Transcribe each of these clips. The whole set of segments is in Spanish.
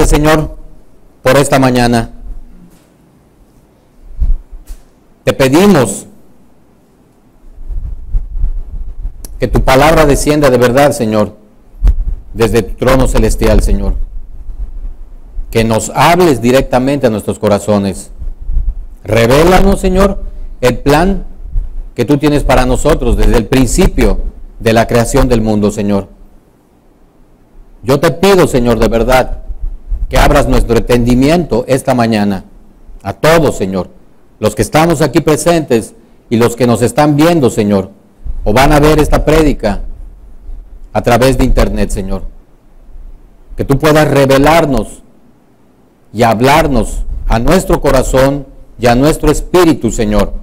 gracias, Señor, por esta mañana. Te pedimos que tu palabra descienda de verdad, Señor, desde tu trono celestial, Señor. Que nos hables directamente a nuestros corazones. Revélanos, Señor, el plan que tú tienes para nosotros desde el principio de la creación del mundo, Señor. Yo te pido, Señor, de verdad, que abras nuestro entendimiento esta mañana. A todos, Señor. Los que estamos aquí presentes y los que nos están viendo, Señor, o van a ver esta prédica a través de internet, Señor. Que tú puedas revelarnos y hablarnos a nuestro corazón y a nuestro espíritu, Señor.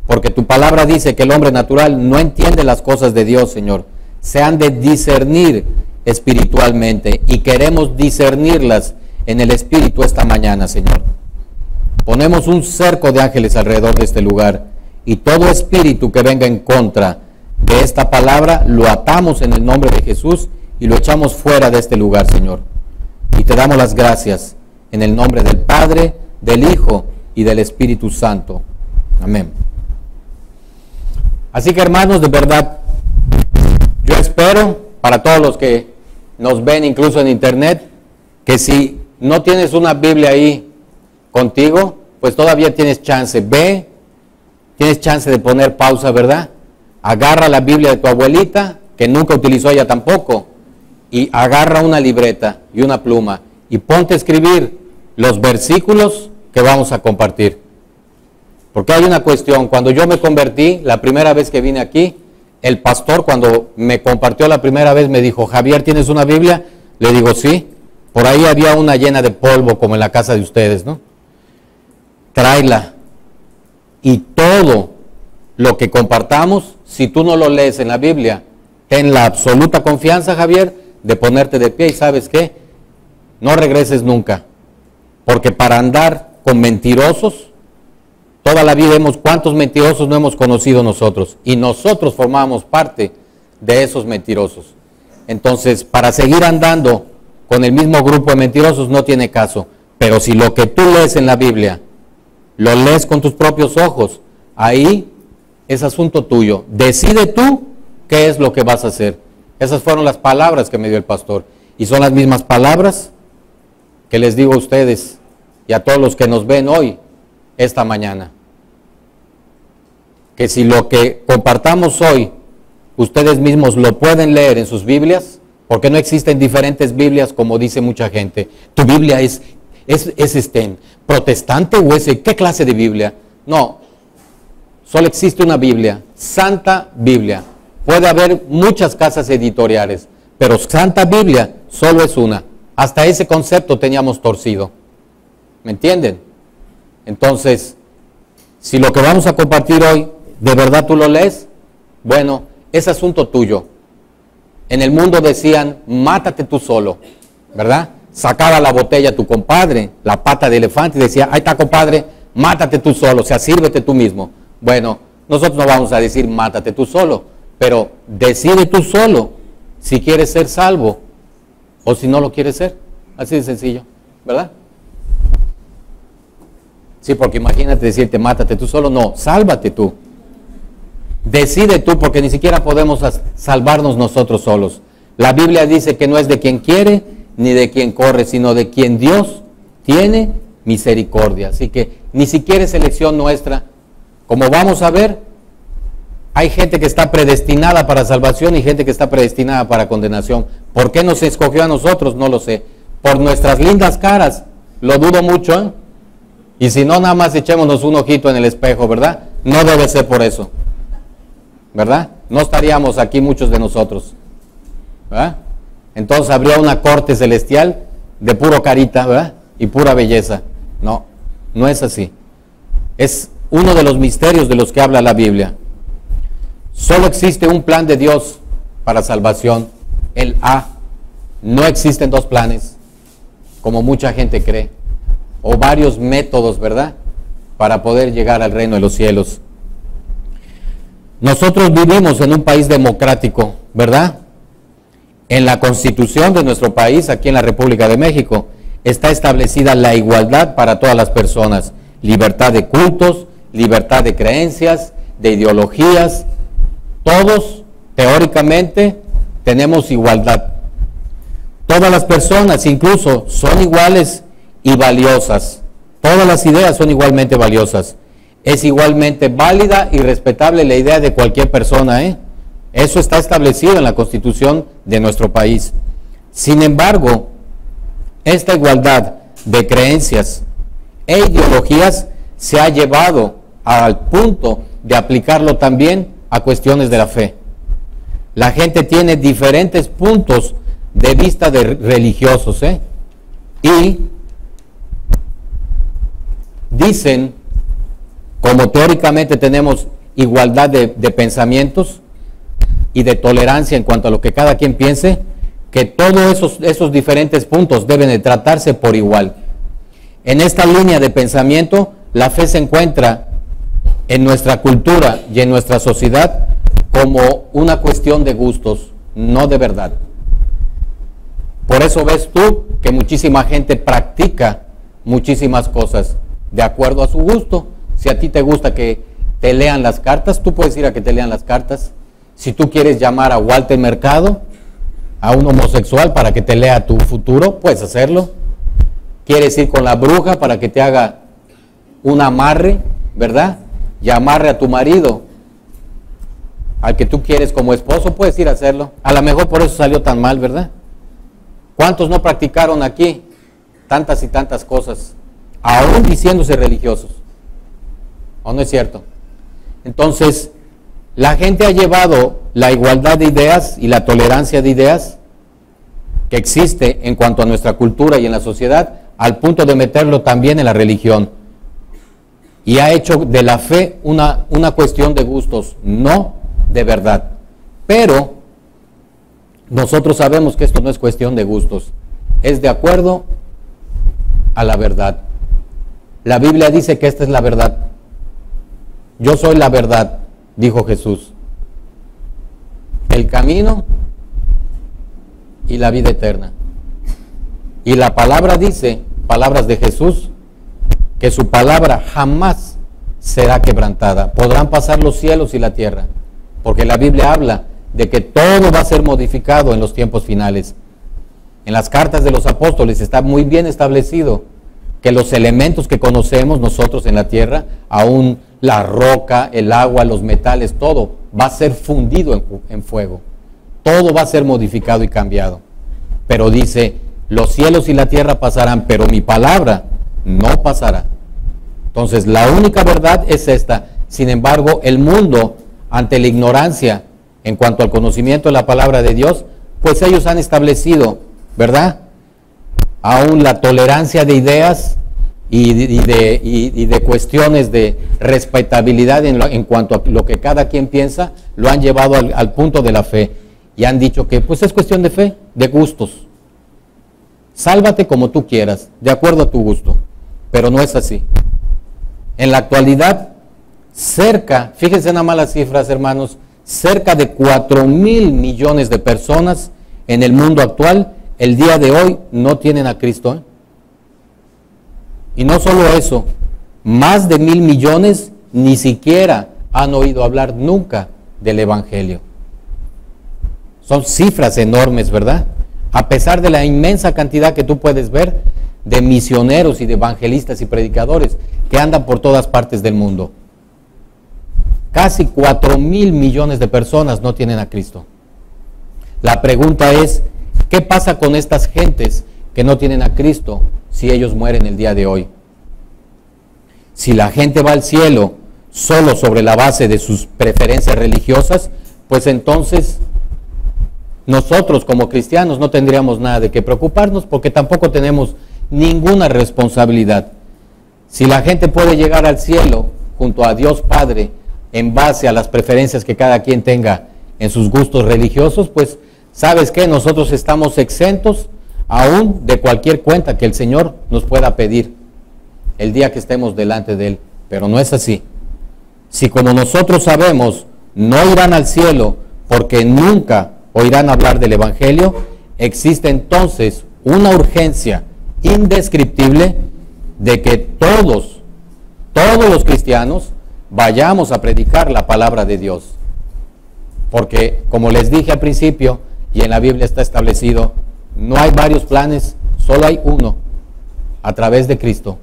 Porque tu palabra dice que el hombre natural no entiende las cosas de Dios, Señor. Se han de discernir espiritualmente y queremos discernirlas en el espíritu esta mañana, Señor. Ponemos un cerco de ángeles alrededor de este lugar y todo espíritu que venga en contra de esta palabra lo atamos en el nombre de Jesús y lo echamos fuera de este lugar, Señor. Y te damos las gracias en el nombre del Padre, del Hijo y del Espíritu Santo. Amén. Así que, hermanos, de verdad, yo espero para todos los que nos ven incluso en internet, que si no tienes una Biblia ahí contigo, pues todavía tienes chance. Ve, tienes chance de poner pausa, ¿verdad? Agarra la Biblia de tu abuelita, que nunca utilizó ella tampoco, y agarra una libreta y una pluma y ponte a escribir los versículos que vamos a compartir. Porque hay una cuestión, cuando yo me convertí, la primera vez que vine aquí, el pastor cuando me compartió la primera vez me dijo, Javier, ¿tienes una Biblia? Le digo, sí. Por ahí había una llena de polvo como en la casa de ustedes, ¿no? Tráela. Y todo lo que compartamos, si tú no lo lees en la Biblia, ten la absoluta confianza, Javier, de ponerte de pie y ¿sabes qué? No regreses nunca. Porque para andar con mentirosos, toda la vida ¿cuántos mentirosos no hemos conocido nosotros? Y nosotros formamos parte de esos mentirosos. Entonces, para seguir andando con el mismo grupo de mentirosos no tiene caso. Pero si lo que tú lees en la Biblia, lo lees con tus propios ojos, ahí es asunto tuyo. Decide tú qué es lo que vas a hacer. Esas fueron las palabras que me dio el pastor. Y son las mismas palabras que les digo a ustedes y a todos los que nos ven hoy, esta mañana. Que si lo que compartamos hoy, ustedes mismos lo pueden leer en sus Biblias, porque no existen diferentes Biblias como dice mucha gente. ¿Tu Biblia es protestante o qué clase de Biblia? No, solo existe una Biblia, Santa Biblia. Puede haber muchas casas editoriales, pero Santa Biblia solo es una. Hasta ese concepto teníamos torcido. ¿Me entienden? Entonces, si lo que vamos a compartir hoy, ¿de verdad tú lo lees? Bueno, es asunto tuyo. En el mundo decían, mátate tú solo, ¿verdad? Sacaba la botella tu compadre, la pata de elefante y decía, ahí está compadre, mátate tú solo, o sea, sírvete tú mismo. Bueno, nosotros no vamos a decir mátate tú solo, pero decide tú solo si quieres ser salvo o si no lo quieres ser. Así de sencillo, ¿verdad? Sí, porque imagínate decirte mátate tú solo, no, sálvate tú. Decide tú, porque ni siquiera podemos salvarnos nosotros solos. La Biblia dice que no es de quien quiere ni de quien corre, sino de quien Dios tiene misericordia. Así que ni siquiera es elección nuestra. Como vamos a ver, hay gente que está predestinada para salvación y gente que está predestinada para condenación. ¿Por qué nos escogió a nosotros? No lo sé. Por nuestras lindas caras, lo dudo mucho, ¿eh? Y si no, nada más echémonos un ojito en el espejo, ¿verdad? No debe ser por eso, ¿verdad? No estaríamos aquí muchos de nosotros, ¿verdad? Entonces habría una corte celestial de puro carita, ¿verdad? Y pura belleza. No, no es así. Es uno de los misterios de los que habla la Biblia. Solo existe un plan de Dios para salvación, el A. No existen dos planes, como mucha gente cree, o varios métodos, ¿verdad?, para poder llegar al reino de los cielos. Nosotros vivimos en un país democrático, ¿verdad? En la Constitución de nuestro país, aquí en la República de México, está establecida la igualdad para todas las personas, libertad de cultos, libertad de creencias, de ideologías, todos teóricamente tenemos igualdad. Todas las personas incluso son iguales y valiosas, todas las ideas son igualmente valiosas, es igualmente válida y respetable la idea de cualquier persona, Eso está establecido en la Constitución de nuestro país. Sin embargo, esta igualdad de creencias e ideologías se ha llevado al punto de aplicarlo también a cuestiones de la fe. La gente tiene diferentes puntos de vista de religiosos, y dicen, como teóricamente tenemos igualdad de pensamientos y de tolerancia en cuanto a lo que cada quien piense, que todos esos diferentes puntos deben de tratarse por igual. En esta línea de pensamiento, la fe se encuentra en nuestra cultura y en nuestra sociedad como una cuestión de gustos, no de verdad. Por eso ves tú que muchísima gente practica muchísimas cosas de acuerdo a su gusto. Si a ti te gusta que te lean las cartas, tú puedes ir a que te lean las cartas. Si tú quieres llamar a Walter Mercado, a un homosexual, para que te lea tu futuro, puedes hacerlo. Quieres ir con la bruja para que te haga un amarre, ¿verdad? Y amarre a tu marido, al que tú quieres como esposo, puedes ir a hacerlo. A lo mejor por eso salió tan mal, ¿verdad? ¿Cuántos no practicaron aquí tantas y tantas cosas, aún diciéndose religiosos? ¿O no es cierto? Entonces, la gente ha llevado la igualdad de ideas y la tolerancia de ideas que existe en cuanto a nuestra cultura y en la sociedad al punto de meterlo también en la religión. Y ha hecho de la fe una cuestión de gustos, no de verdad. Pero nosotros sabemos que esto no es cuestión de gustos, es de acuerdo a la verdad. La Biblia dice que esta es la verdad. Yo soy la verdad, dijo Jesús, el camino y la vida eterna. Y la palabra dice, palabras de Jesús, que su palabra jamás será quebrantada. Podrán pasar los cielos y la tierra, porque la Biblia habla de que todo va a ser modificado en los tiempos finales. En las cartas de los apóstoles está muy bien establecido que los elementos que conocemos nosotros en la tierra, aún la roca, el agua, los metales, todo va a ser fundido en fuego. Todo va a ser modificado y cambiado. Pero dice, los cielos y la tierra pasarán, pero mi palabra no pasará. Entonces, la única verdad es esta. Sin embargo, el mundo, ante la ignorancia en cuanto al conocimiento de la palabra de Dios, pues ellos han establecido, ¿verdad?, aún la tolerancia de ideas y de cuestiones de respetabilidad en cuanto a lo que cada quien piensa, lo han llevado al punto de la fe. Y han dicho que pues es cuestión de fe, de gustos. Sálvate como tú quieras, de acuerdo a tu gusto. Pero no es así. En la actualidad, fíjense nada más las cifras, hermanos, cerca de 4,000 millones de personas en el mundo actual, el día de hoy, no tienen a Cristo. Y no solo eso, más de 1,000 millones ni siquiera han oído hablar nunca del Evangelio. Son cifras enormes, ¿verdad? A pesar de la inmensa cantidad que tú puedes ver de misioneros y de evangelistas y predicadores que andan por todas partes del mundo. Casi 4,000 millones de personas no tienen a Cristo. La pregunta es, ¿qué pasa con estas gentes que no tienen a Cristo si ellos mueren el día de hoy? Si la gente va al cielo solo sobre la base de sus preferencias religiosas, pues entonces nosotros como cristianos no tendríamos nada de qué preocuparnos porque tampoco tenemos ninguna responsabilidad. Si la gente puede llegar al cielo junto a Dios Padre en base a las preferencias que cada quien tenga en sus gustos religiosos, pues ¿sabes qué? Nosotros estamos exentos aún de cualquier cuenta que el Señor nos pueda pedir el día que estemos delante de Él. Pero no es así. Si como nosotros sabemos, no irán al cielo porque nunca oirán hablar del Evangelio, existe entonces una urgencia indescriptible de que todos los cristianos vayamos a predicar la palabra de Dios. Porque, como les dije al principio, y en la Biblia está establecido, no hay varios planes, solo hay uno, a través de Cristo.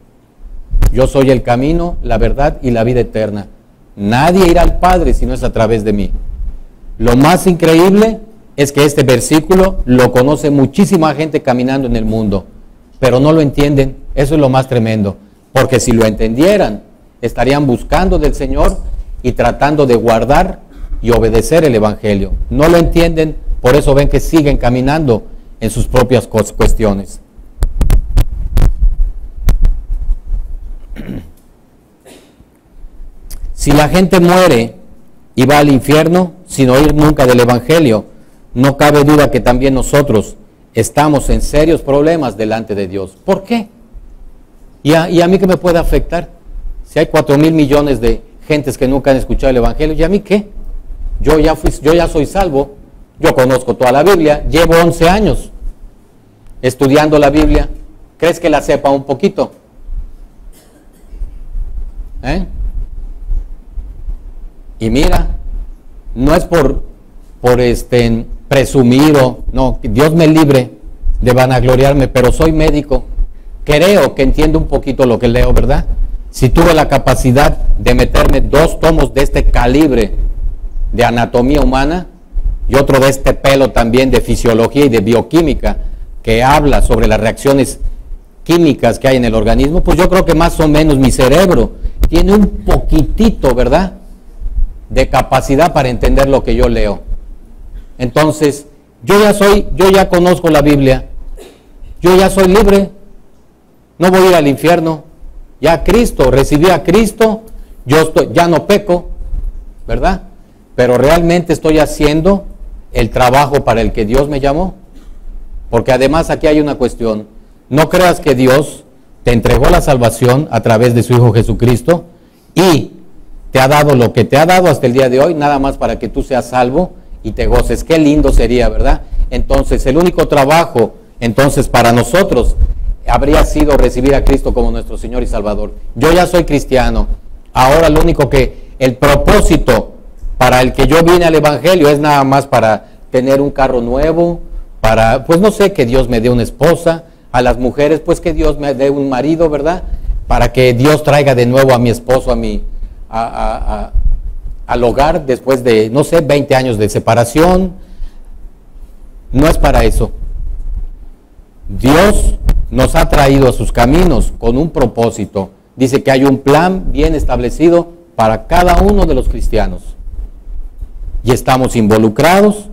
Yo soy el camino, la verdad y la vida eterna. Nadie irá al Padre si no es a través de mí. Lo más increíble es que este versículo lo conoce muchísima gente caminando en el mundo, pero no lo entienden. Eso es lo más tremendo, porque si lo entendieran, estarían buscando del Señor y tratando de guardar y obedecer el Evangelio. No lo entienden, por eso ven que siguen caminando en sus propias cuestiones. Si la gente muere y va al infierno sin oír nunca del Evangelio, no cabe duda que también nosotros estamos en serios problemas delante de Dios. ¿Por qué? ¿Y a mí qué me puede afectar? Si hay 4,000 millones de gentes que nunca han escuchado el Evangelio, ¿y a mí qué? Yo ya soy salvo, yo conozco toda la Biblia, llevo 11 años estudiando la Biblia. ¿Crees que la sepa un poquito? Y mira, no es por presumir o no, Dios me libre de vanagloriarme, pero soy médico, creo que entiendo un poquito lo que leo, ¿verdad? Si tuve la capacidad de meterme 2 tomos de este calibre de anatomía humana y otro de este pelo también de fisiología y de bioquímica que habla sobre las reacciones químicas que hay en el organismo, pues yo creo que más o menos mi cerebro tiene un poquitito, ¿verdad?, de capacidad para entender lo que yo leo. Entonces, yo ya conozco la Biblia, yo ya soy libre, no voy a ir al infierno, ya Cristo, recibí a Cristo, ya no peco, ¿verdad? Pero realmente estoy haciendo el trabajo para el que Dios me llamó. Porque además aquí hay una cuestión, no creas que Dios te entregó la salvación a través de su Hijo Jesucristo y te ha dado lo que te ha dado hasta el día de hoy, nada más para que tú seas salvo y te goces. Qué lindo sería, ¿verdad? Entonces, el único trabajo, entonces, para nosotros, habría sido recibir a Cristo como nuestro Señor y Salvador. Yo ya soy cristiano. Ahora lo único el propósito para el que yo vine al Evangelio es nada más para tener un carro nuevo, para, pues no sé, que Dios me dé una esposa, a las mujeres, pues que Dios me dé un marido, ¿verdad? Para que Dios traiga de nuevo a mi esposo al hogar después de, no sé, 20 años de separación. No es para eso. Dios nos ha traído a sus caminos con un propósito. Dice que hay un plan bien establecido para cada uno de los cristianos. Y estamos involucrados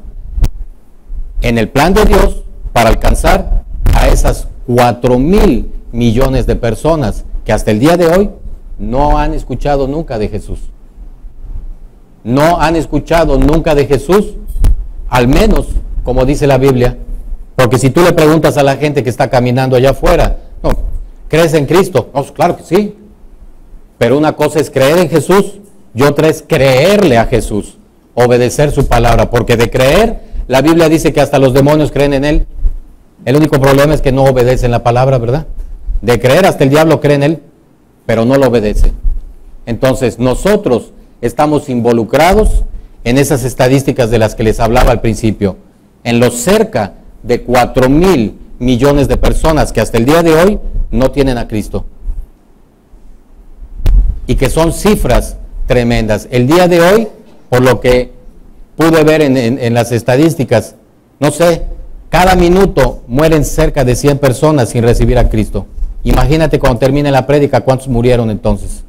en el plan de Dios para alcanzar a esas 4,000 millones de personas que hasta el día de hoy no han escuchado nunca de Jesús. No han escuchado nunca de Jesús, al menos como dice la Biblia. Porque si tú le preguntas a la gente que está caminando allá afuera, no, ¿crees en Cristo? No, claro que sí. Pero una cosa es creer en Jesús y otra es creerle a Jesús, obedecer su palabra. Porque de creer, la Biblia dice que hasta los demonios creen en Él. El único problema es que no obedecen la palabra, ¿verdad? De creer, hasta el diablo cree en Él, pero no lo obedece. Entonces, nosotros estamos involucrados en esas estadísticas de las que les hablaba al principio, en los cerca de 4,000 millones de personas que hasta el día de hoy no tienen a Cristo. Y que son cifras tremendas. El día de hoy, por lo que pude ver en las estadísticas, no sé, cada minuto mueren cerca de 100 personas sin recibir a Cristo. Imagínate cuando termine la prédica, ¿cuántos murieron entonces?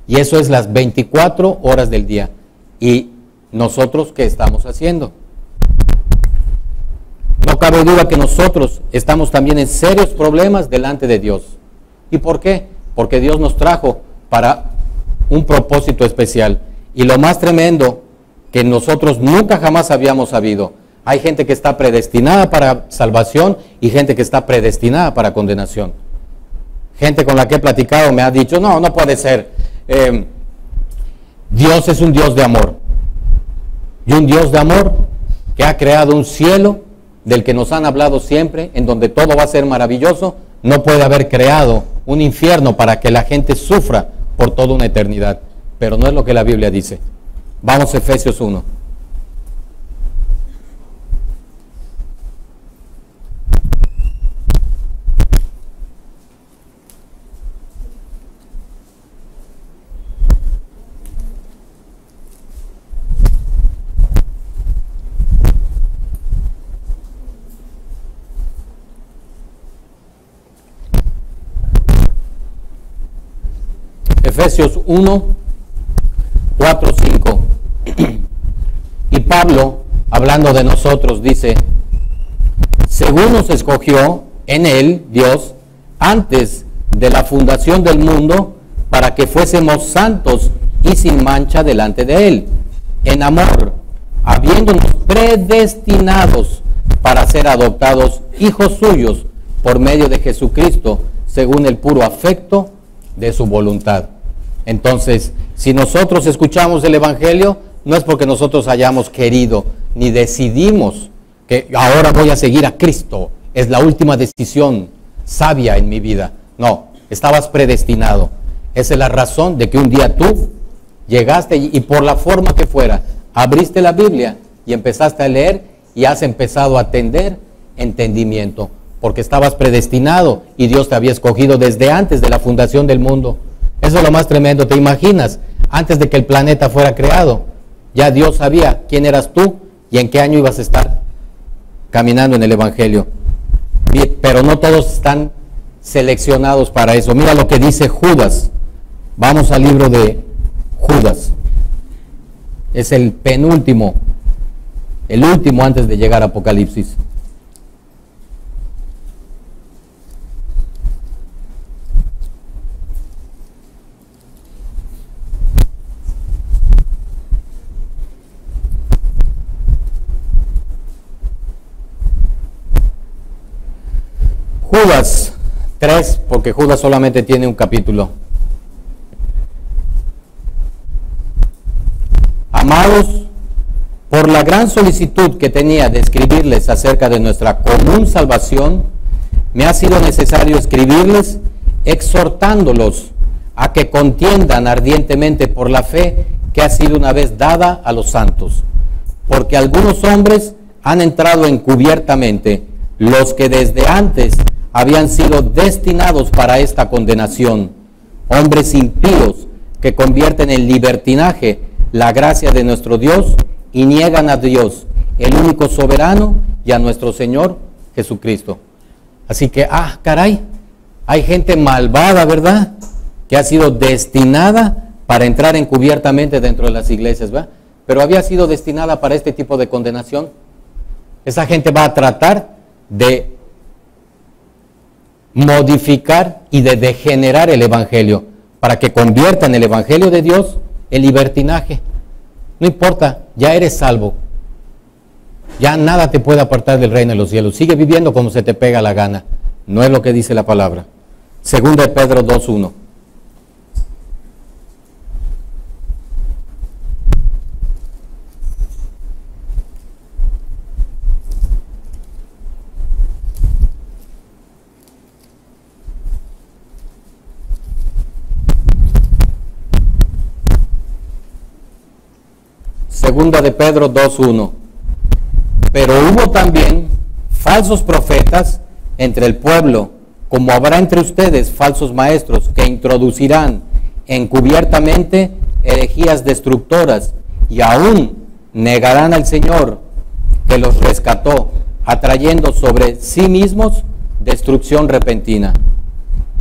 Y eso es las 24 horas del día. ¿Y nosotros qué estamos haciendo? No cabe duda que nosotros estamos también en serios problemas delante de Dios. ¿Y por qué? Porque Dios nos trajo para un propósito especial. Y lo más tremendo, que nosotros nunca jamás habíamos sabido. Hay gente que está predestinada para salvación y gente que está predestinada para condenación. Gente con la que he platicado me ha dicho, no puede ser. Dios es un Dios de amor. Y un Dios de amor que ha creado un cielo del que nos han hablado siempre, en donde todo va a ser maravilloso. no puede haber creado un infierno para que la gente sufra por toda una eternidad. Pero no es lo que la Biblia dice. Vamos a Efesios 1. Efesios 1, 4, 5. Y Pablo, hablando de nosotros, dice: según nos escogió en él, Dios, antes de la fundación del mundo, para que fuésemos santos y sin mancha delante de él, en amor, habiéndonos predestinados para ser adoptados hijos suyos por medio de Jesucristo, según el puro afecto de su voluntad. Entonces, si nosotros escuchamos el Evangelio, no es porque nosotros hayamos querido, ni decidimos que ahora voy a seguir a Cristo, es la última decisión sabia en mi vida. No, estabas predestinado. Esa es la razón de que un día tú llegaste y por la forma que fuera, abriste la Biblia y empezaste a leer y has empezado a tener entendimiento, porque estabas predestinado y Dios te había escogido desde antes de la fundación del mundo. Eso es lo más tremendo. ¿Te imaginas? Antes de que el planeta fuera creado, ya Dios sabía quién eras tú y en qué año ibas a estar caminando en el Evangelio. Pero no todos están seleccionados para eso. Mira lo que dice Judas. Vamos al libro de Judas. Es el penúltimo, el último antes de llegar a Apocalipsis. Judas 3, porque Judas solamente tiene un capítulo. Amados, por la gran solicitud que tenía de escribirles acerca de nuestra común salvación, me ha sido necesario escribirles exhortándolos a que contiendan ardientemente por la fe que ha sido una vez dada a los santos, porque algunos hombres han entrado encubiertamente, los que desde antes habían sido destinados para esta condenación, hombres impíos que convierten en libertinaje la gracia de nuestro Dios y niegan a Dios, el único soberano, y a nuestro Señor Jesucristo. Así que, caray, hay gente malvada, ¿verdad?, que ha sido destinada para entrar encubiertamente dentro de las iglesias, ¿verdad? Pero había sido destinada para este tipo de condenación. Esa gente va a tratar de modificar y de degenerar el Evangelio para que conviertan el Evangelio de Dios en libertinaje. No importa, ya eres salvo, ya nada te puede apartar del reino de los cielos. Sigue viviendo como se te pega la gana. No es lo que dice la palabra. Segunda de Pedro 2:1. Segunda de Pedro 2:1. Pero hubo también falsos profetas entre el pueblo, como habrá entre ustedes falsos maestros que introducirán encubiertamente herejías destructoras y aún negarán al Señor que los rescató, atrayendo sobre sí mismos destrucción repentina.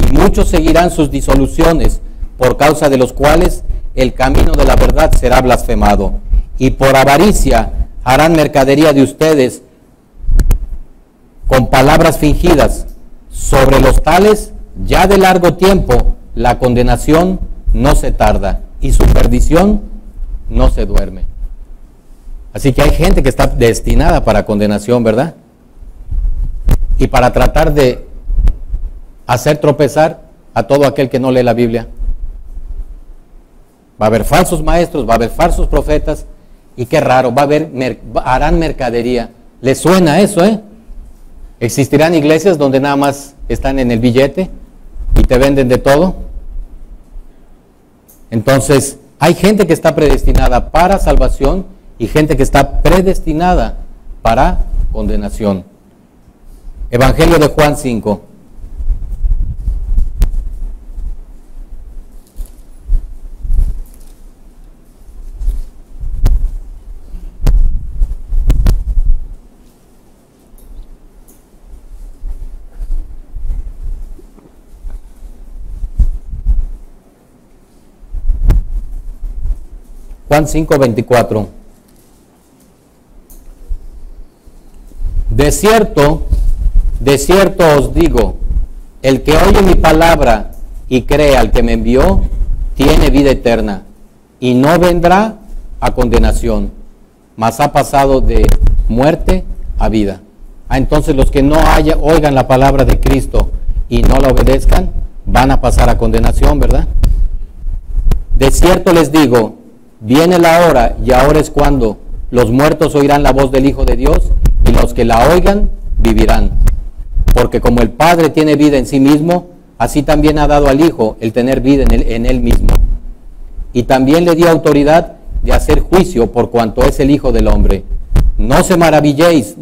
Y muchos seguirán sus disoluciones, por causa de los cuales el camino de la verdad será blasfemado. Y por avaricia harán mercadería de ustedes con palabras fingidas. Sobre los tales, ya de largo tiempo, la condenación no se tarda y su perdición no se duerme. Así que hay gente que está destinada para condenación, ¿verdad? Y para tratar de hacer tropezar a todo aquel que no lee la Biblia. Va a haber falsos maestros, va a haber falsos profetas. Y qué raro, harán mercadería. ¿Les suena eso, Existirán iglesias donde nada más están en el billete y te venden de todo. Entonces, hay gente que está predestinada para salvación y gente que está predestinada para condenación. Evangelio de Juan 5. Juan 5:24. De cierto os digo, el que oye mi palabra y cree al que me envió, tiene vida eterna, y no vendrá a condenación, mas ha pasado de muerte a vida. Entonces los que no oigan la palabra de Cristo y no la obedezcan, van a pasar a condenación, ¿verdad? De cierto les digo, viene la hora, y ahora es cuando los muertos oirán la voz del Hijo de Dios, y los que la oigan vivirán. Porque como el Padre tiene vida en sí mismo, así también ha dado al Hijo el tener vida en él mismo. Y también le dio autoridad de hacer juicio por cuanto es el Hijo del Hombre. No os maravilléis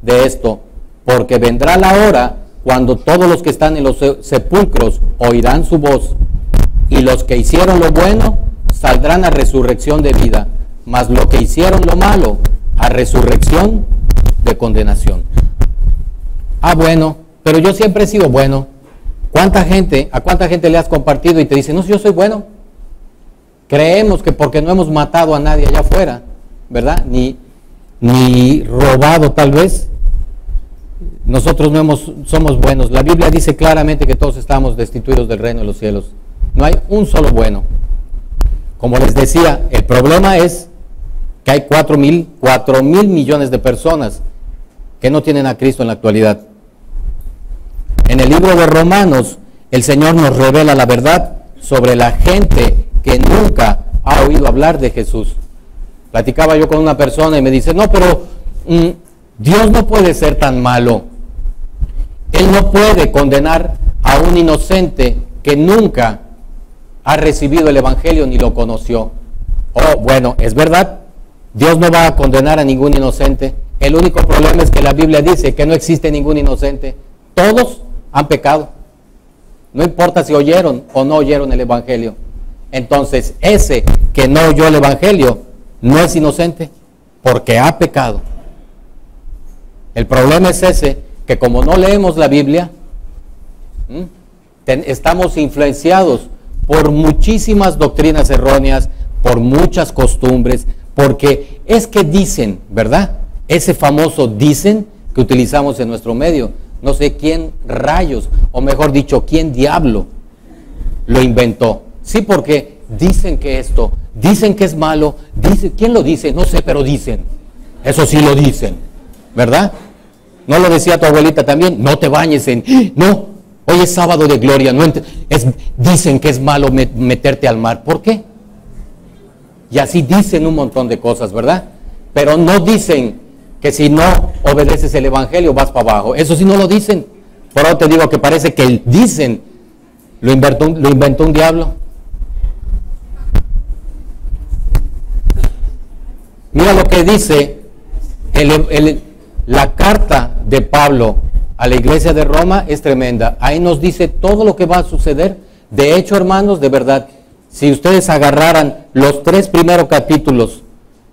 de esto, porque vendrá la hora cuando todos los que están en los sepulcros oirán su voz, y los que hicieron lo bueno saldrán a resurrección de vida, mas los que hicieron lo malo a resurrección de condenación. Bueno, pero yo siempre he sido bueno. ¿A cuánta gente le has compartido y te dice, no, yo soy bueno? Creemos que porque no hemos matado a nadie allá afuera, ¿verdad? Ni robado tal vez, nosotros somos buenos. La Biblia dice claramente que todos estamos destituidos del reino de los cielos. No hay un solo bueno. Como les decía, el problema es que hay 4 mil millones de personas que no tienen a Cristo en la actualidad. En el libro de Romanos, el Señor nos revela la verdad sobre la gente que nunca ha oído hablar de Jesús. Platicaba yo con una persona y me dice, no, pero Dios no puede ser tan malo. Él no puede condenar a un inocente que nunca ha recibido el Evangelio ni lo conoció. Bueno, es verdad, Dios no va a condenar a ningún inocente. El único problema es que la Biblia dice que no existe ningún inocente. Todos han pecado. No importa si oyeron o no oyeron el Evangelio. Entonces, ese que no oyó el Evangelio no es inocente porque ha pecado. El problema es ese, que como no leemos la Biblia, estamos influenciados por muchísimas doctrinas erróneas, por muchas costumbres, porque es que dicen, ¿verdad? Ese famoso dicen que utilizamos en nuestro medio, no sé quién rayos, o mejor dicho, quién diablo lo inventó. Sí, porque dicen que esto, dicen que es malo, ¿quién lo dice? No sé, pero dicen. Eso sí lo dicen, ¿verdad? ¿No lo decía tu abuelita también? No te bañes no, hoy es sábado de gloria, dicen que es malo meterte al mar. ¿Por qué? Y así dicen un montón de cosas, ¿verdad? Pero no dicen que si no obedeces el Evangelio vas para abajo. Eso sí no lo dicen. Por ahora te digo que parece que el dicen lo inventó un diablo. Mira lo que dice la carta de Pablo a la iglesia de Roma, es tremenda. Ahí nos dice todo lo que va a suceder. De hecho, hermanos, de verdad, si ustedes agarraran los 3 primeros capítulos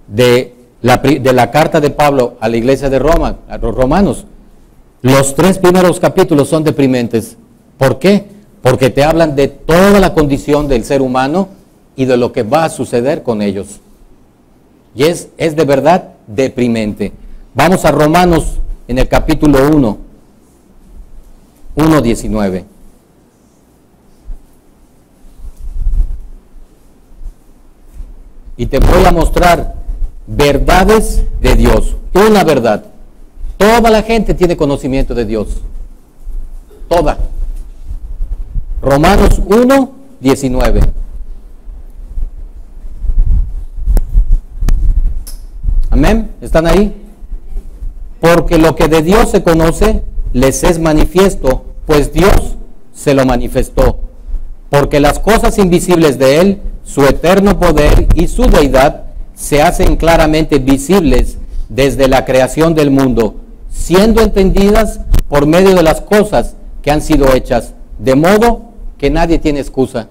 de la carta de Pablo a la iglesia de Roma, a los romanos, los 3 primeros capítulos son deprimentes. ¿Por qué? Porque te hablan de toda la condición del ser humano y de lo que va a suceder con ellos. Y es de verdad deprimente. Vamos a Romanos en el capítulo 1:19. Y te voy a mostrar verdades de Dios. Una verdad. Toda la gente tiene conocimiento de Dios. Toda. Romanos 1:19. Amén. ¿Están ahí? Porque lo que de Dios se conoce les es manifiesto, pues Dios se lo manifestó, porque las cosas invisibles de Él, su eterno poder y su deidad, se hacen claramente visibles desde la creación del mundo, siendo entendidas por medio de las cosas que han sido hechas, de modo que nadie tiene excusa.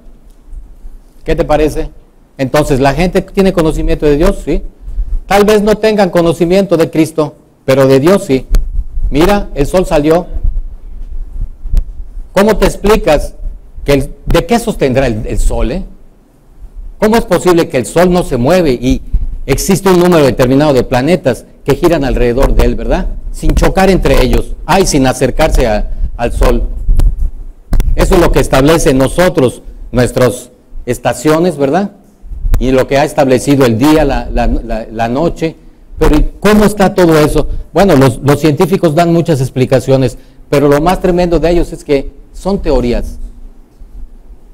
¿Qué te parece? Entonces, ¿la gente tiene conocimiento de Dios? Sí. Tal vez no tengan conocimiento de Cristo, pero de Dios sí. Mira, el sol salió. ¿Cómo te explicas de qué sostendrá el sol? ¿Cómo es posible que el sol no se mueve y existe un número determinado de planetas que giran alrededor de él, verdad? Sin chocar entre ellos, sin acercarse al sol. Eso es lo que establece en nosotros nuestras estaciones, ¿verdad? Y lo que ha establecido el día, la noche. Pero ¿y cómo está todo eso? Bueno, los científicos dan muchas explicaciones, pero lo más tremendo de ellos es que son teorías.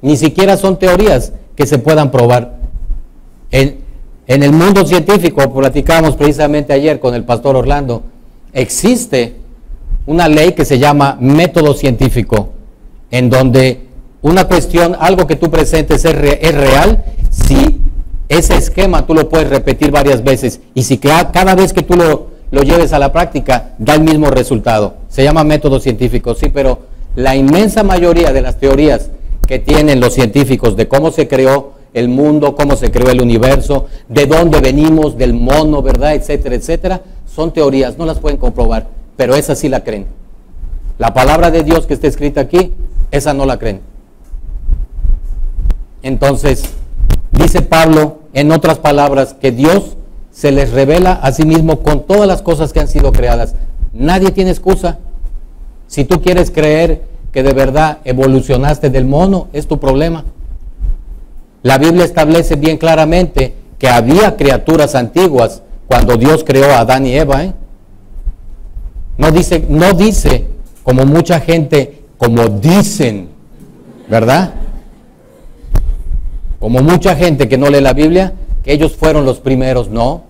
Ni siquiera son teorías que se puedan probar. En el mundo científico, platicábamos precisamente ayer con el pastor Orlando, existe una ley que se llama método científico, en donde una cuestión, algo que tú presentes es real, si ese esquema tú lo puedes repetir varias veces, y si cada vez que tú lo lleves a la práctica, da el mismo resultado. Se llama método científico, sí, pero la inmensa mayoría de las teorías que tienen los científicos de cómo se creó el mundo, cómo se creó el universo, de dónde venimos, del mono, ¿verdad?, etcétera, etcétera, son teorías, no las pueden comprobar, pero esa sí la creen. La palabra de Dios que está escrita aquí, esa no la creen. Entonces, dice Pablo, en otras palabras, que Dios se les revela a sí mismo con todas las cosas que han sido creadas. Nadie tiene excusa. Si tú quieres creer que de verdad evolucionaste del mono, es tu problema. La Biblia establece bien claramente que había criaturas antiguas cuando Dios creó a Adán y Eva. No dice como mucha gente, como dicen, ¿verdad? Como mucha gente que no lee la Biblia, que ellos fueron los primeros. No,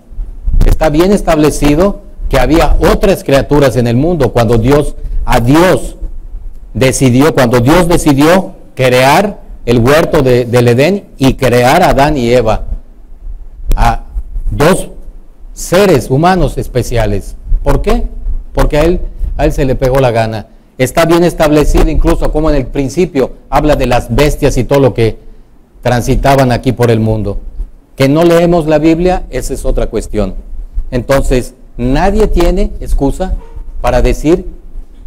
está bien establecido que había otras criaturas en el mundo cuando Dios decidió crear el huerto del Edén y crear a Adán y Eva, a dos seres humanos especiales. ¿Por qué? Porque a él se le pegó la gana. Está bien establecido incluso como en el principio habla de las bestias y todo lo que transitaban aquí por el mundo. Que no leemos la Biblia, esa es otra cuestión. Entonces, nadie tiene excusa para decir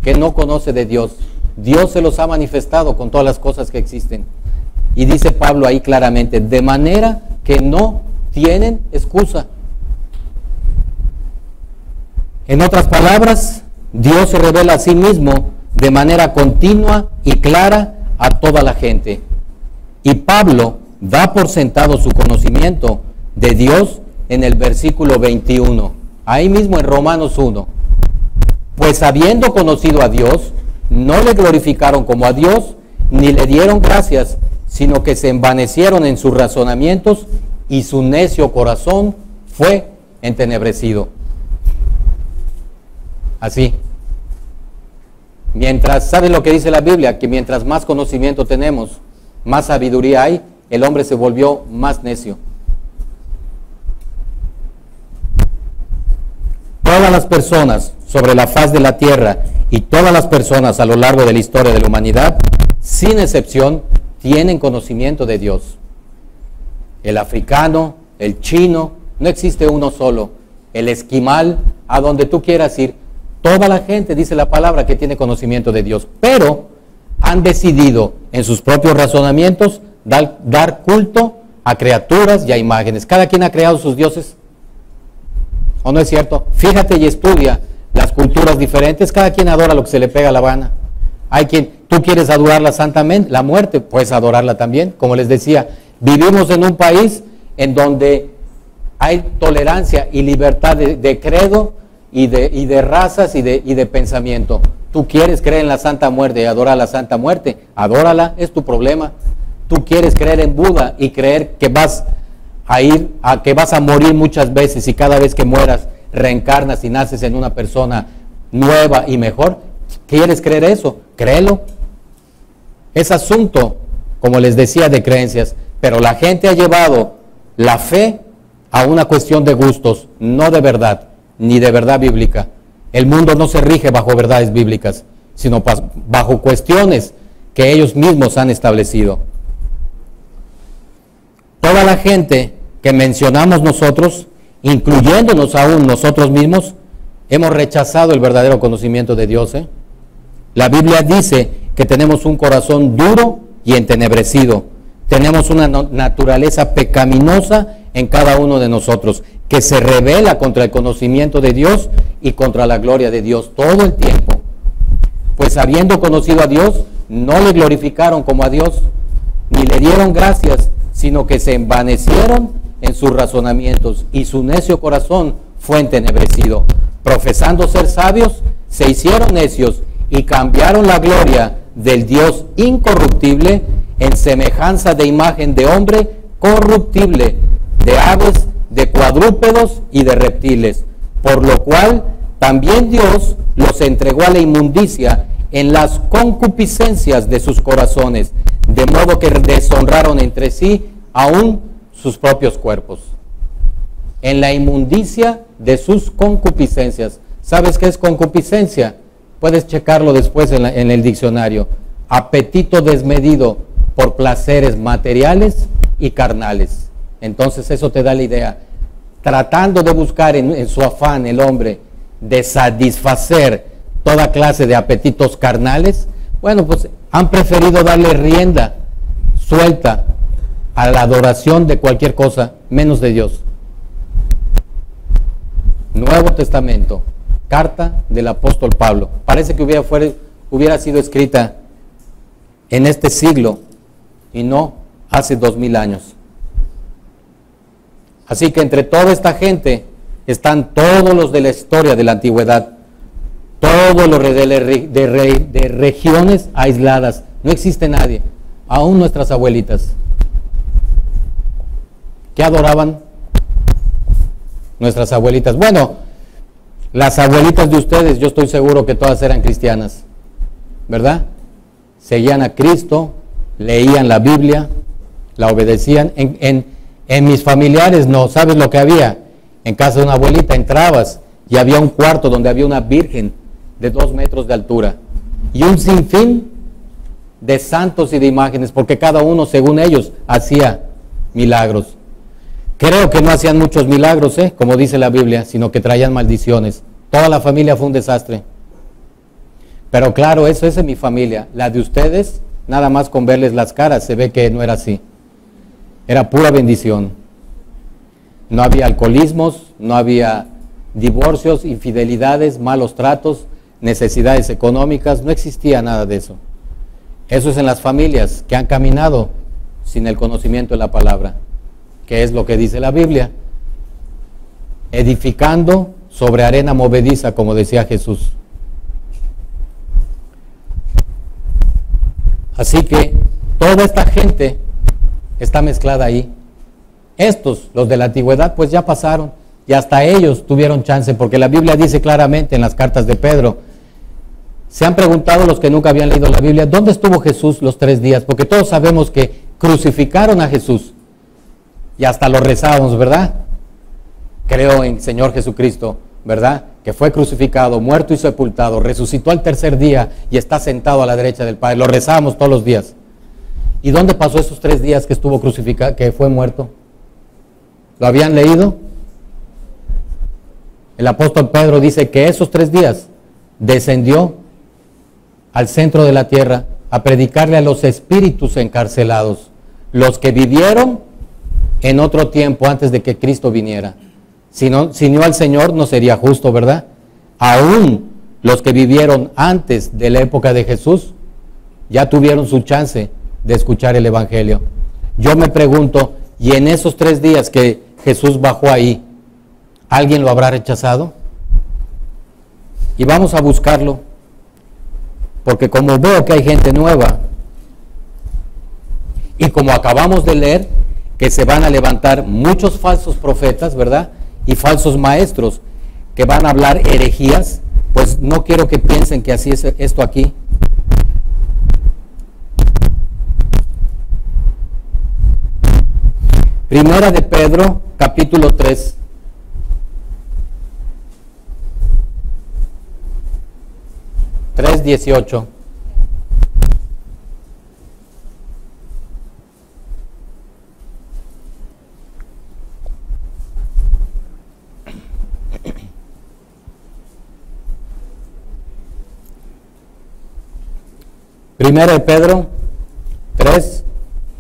que no conoce de Dios. Dios se los ha manifestado con todas las cosas que existen. Y dice Pablo ahí claramente, de manera que no tienen excusa. En otras palabras, Dios se revela a sí mismo de manera continua y clara a toda la gente. Y Pablo da por sentado su conocimiento de Dios en el versículo 21, ahí mismo en Romanos 1. Pues habiendo conocido a Dios, no le glorificaron como a Dios, ni le dieron gracias, sino que se envanecieron en sus razonamientos y su necio corazón fue entenebrecido. Así. ¿Saben lo que dice la Biblia? Que mientras más conocimiento tenemos, más sabiduría hay, el hombre se volvió más necio. Todas las personas sobre la faz de la tierra y todas las personas a lo largo de la historia de la humanidad, sin excepción, tienen conocimiento de Dios. El africano, el chino, no existe uno solo. El esquimal, a donde tú quieras ir, toda la gente, dice la palabra, que tiene conocimiento de Dios, pero han decidido en sus propios razonamientos dar culto a criaturas y a imágenes. Cada quien ha creado sus dioses, ¿o no es cierto? Fíjate y estudia las culturas diferentes, cada quien adora lo que se le pega la gana. Hay quien, tú quieres adorarla santamente, la muerte, puedes adorarla también. Como les decía, vivimos en un país en donde hay tolerancia y libertad de credo y de razas y de pensamiento. Tú quieres creer en la Santa Muerte y adorar la Santa Muerte, adórala, es tu problema. Tú quieres creer en Buda y creer que vas a morir muchas veces y cada vez que mueras reencarnas y naces en una persona nueva y mejor, ¿Quieres creer eso? Créelo. Es asunto, como les decía, de creencias, pero la gente ha llevado la fe a una cuestión de gustos, no de verdad, ni de verdad bíblica. El mundo no se rige bajo verdades bíblicas, sino bajo cuestiones que ellos mismos han establecido. Toda la gente que mencionamos nosotros, incluyéndonos aún nosotros mismos, hemos rechazado el verdadero conocimiento de Dios. La Biblia dice que tenemos un corazón duro y entenebrecido. Tenemos una naturaleza pecaminosa en cada uno de nosotros, que se rebela contra el conocimiento de Dios y contra la gloria de Dios todo el tiempo. Pues habiendo conocido a Dios, no le glorificaron como a Dios, ni le dieron gracias, sino que se envanecieron en sus razonamientos, y su necio corazón fue entenebrecido. Profesando ser sabios, se hicieron necios y cambiaron la gloria del Dios incorruptible en semejanza de imagen de hombre corruptible, de aves, de cuadrúpedos y de reptiles, por lo cual también Dios los entregó a la inmundicia en las concupiscencias de sus corazones, de modo que deshonraron entre sí aún sus propios cuerpos. En la inmundicia de sus concupiscencias. ¿Sabes qué es concupiscencia? Puedes checarlo después en el diccionario. Apetito desmedido por placeres materiales y carnales. Entonces eso te da la idea. Tratando de buscar en su afán el hombre de satisfacer toda clase de apetitos carnales, bueno, pues han preferido darle rienda suelta a la adoración de cualquier cosa, menos de Dios. Nuevo Testamento, carta del apóstol Pablo. Parece que hubiera sido escrita en este siglo y no hace 2000 años. Así que entre toda esta gente están todos los de la historia de la antigüedad, todos los de regiones aisladas. No existe nadie, aún nuestras abuelitas. ¿Qué adoraban nuestras abuelitas? Bueno, las abuelitas de ustedes, yo estoy seguro que todas eran cristianas, ¿verdad? Seguían a Cristo, leían la Biblia, la obedecían. En mis familiares no, ¿sabes lo que había? En casa de una abuelita entrabas y había un cuarto donde había una virgen de 2 metros de altura y un sinfín de santos y de imágenes, porque cada uno, según ellos, hacía milagros. Creo que no hacían muchos milagros, como dice la Biblia, sino que traían maldiciones. Toda la familia fue un desastre. Pero claro, eso es en mi familia. La de ustedes, nada más con verles las caras, se ve que no era así. Era pura bendición. No había alcoholismos, no había divorcios, infidelidades, malos tratos, necesidades económicas, no existía nada de eso. Eso es en las familias que han caminado sin el conocimiento de la palabra, que es lo que dice la Biblia, edificando sobre arena movediza, como decía Jesús. Así que toda esta gente está mezclada ahí. Estos, los de la antigüedad, pues ya pasaron, y hasta ellos tuvieron chance, porque la Biblia dice claramente en las cartas de Pedro. Se han preguntado los que nunca habían leído la Biblia, ¿dónde estuvo Jesús los 3 días? Porque todos sabemos que crucificaron a Jesús, y hasta lo rezábamos, ¿verdad? Creo en Señor Jesucristo, ¿verdad? Que fue crucificado, muerto y sepultado, resucitó al 3er día y está sentado a la derecha del Padre. Lo rezábamos todos los días. ¿Y dónde pasó esos 3 días que estuvo crucificado, que fue muerto? ¿Lo habían leído? El apóstol Pedro dice que esos 3 días descendió al centro de la tierra a predicarle a los espíritus encarcelados, los que vivieron en otro tiempo antes de que Cristo viniera. Si no al Señor no sería justo, ¿verdad? Aún los que vivieron antes de la época de Jesús ya tuvieron su chance de escuchar el Evangelio. Yo me pregunto, ¿y en esos 3 días que Jesús bajó ahí, alguien lo habrá rechazado? Y vamos a buscarlo, porque como veo que hay gente nueva, y como acabamos de leer, que se van a levantar muchos falsos profetas, ¿verdad? Y falsos maestros que van a hablar herejías, pues no quiero que piensen que así es esto aquí. Primera de Pedro, capítulo 3. Tres 18. Primera de Pedro 3,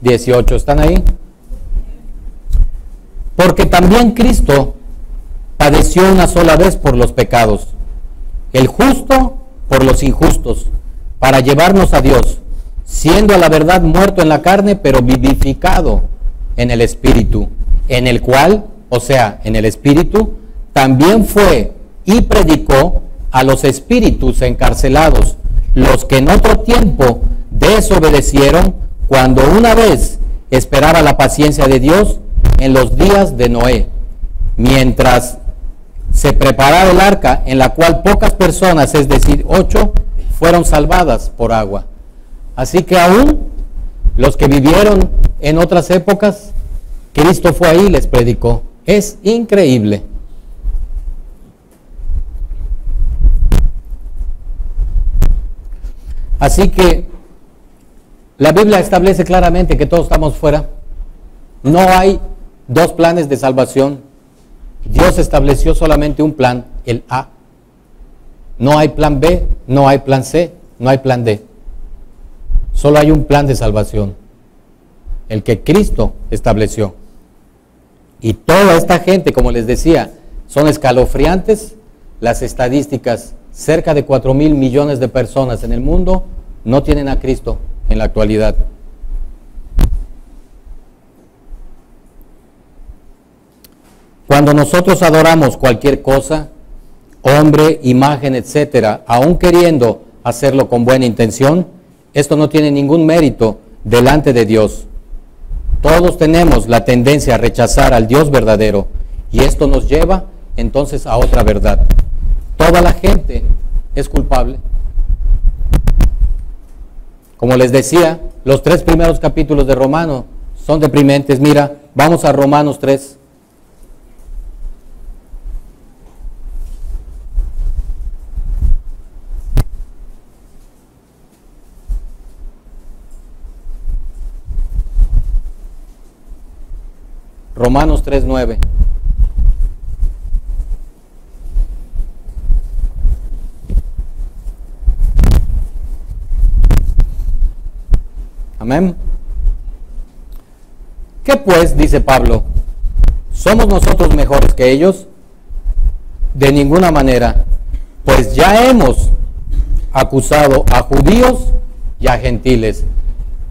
18. ¿Están ahí? Porque también Cristo padeció una sola vez por los pecados, el justo por los injustos, para llevarnos a Dios, siendo a la verdad muerto en la carne, pero vivificado en el Espíritu, en el cual, o sea, en el Espíritu, también fue y predicó a los espíritus encarcelados, los que en otro tiempo desobedecieron, cuando una vez esperaba la paciencia de Dios en los días de Noé, mientras se preparaba el arca, en la cual pocas personas, es decir, 8, fueron salvadas por agua. Así que aún los que vivieron en otras épocas, Cristo fue ahí y les predicó. Es increíble. Así que la Biblia establece claramente que todos estamos fuera. No hay dos planes de salvación. Dios estableció solamente un plan, el A. No hay plan B, no hay plan C, no hay plan D. Solo hay un plan de salvación, el que Cristo estableció. Y toda esta gente, como les decía, son escalofriantes las estadísticas. Cerca de 4,000 millones de personas en el mundo no tienen a Cristo en la actualidad. Cuando nosotros adoramos cualquier cosa, hombre, imagen, etcétera, aun queriendo hacerlo con buena intención, esto no tiene ningún mérito delante de Dios. Todos tenemos la tendencia a rechazar al Dios verdadero, y esto nos lleva entonces a otra verdad. Toda la gente es culpable. Como les decía, los 3 primeros capítulos de Romanos son deprimentes. Mira, vamos a Romanos 3. Romanos 3:9. Amén. ¿Qué pues, dice Pablo? ¿Somos nosotros mejores que ellos? De ninguna manera, pues ya hemos acusado a judíos y a gentiles.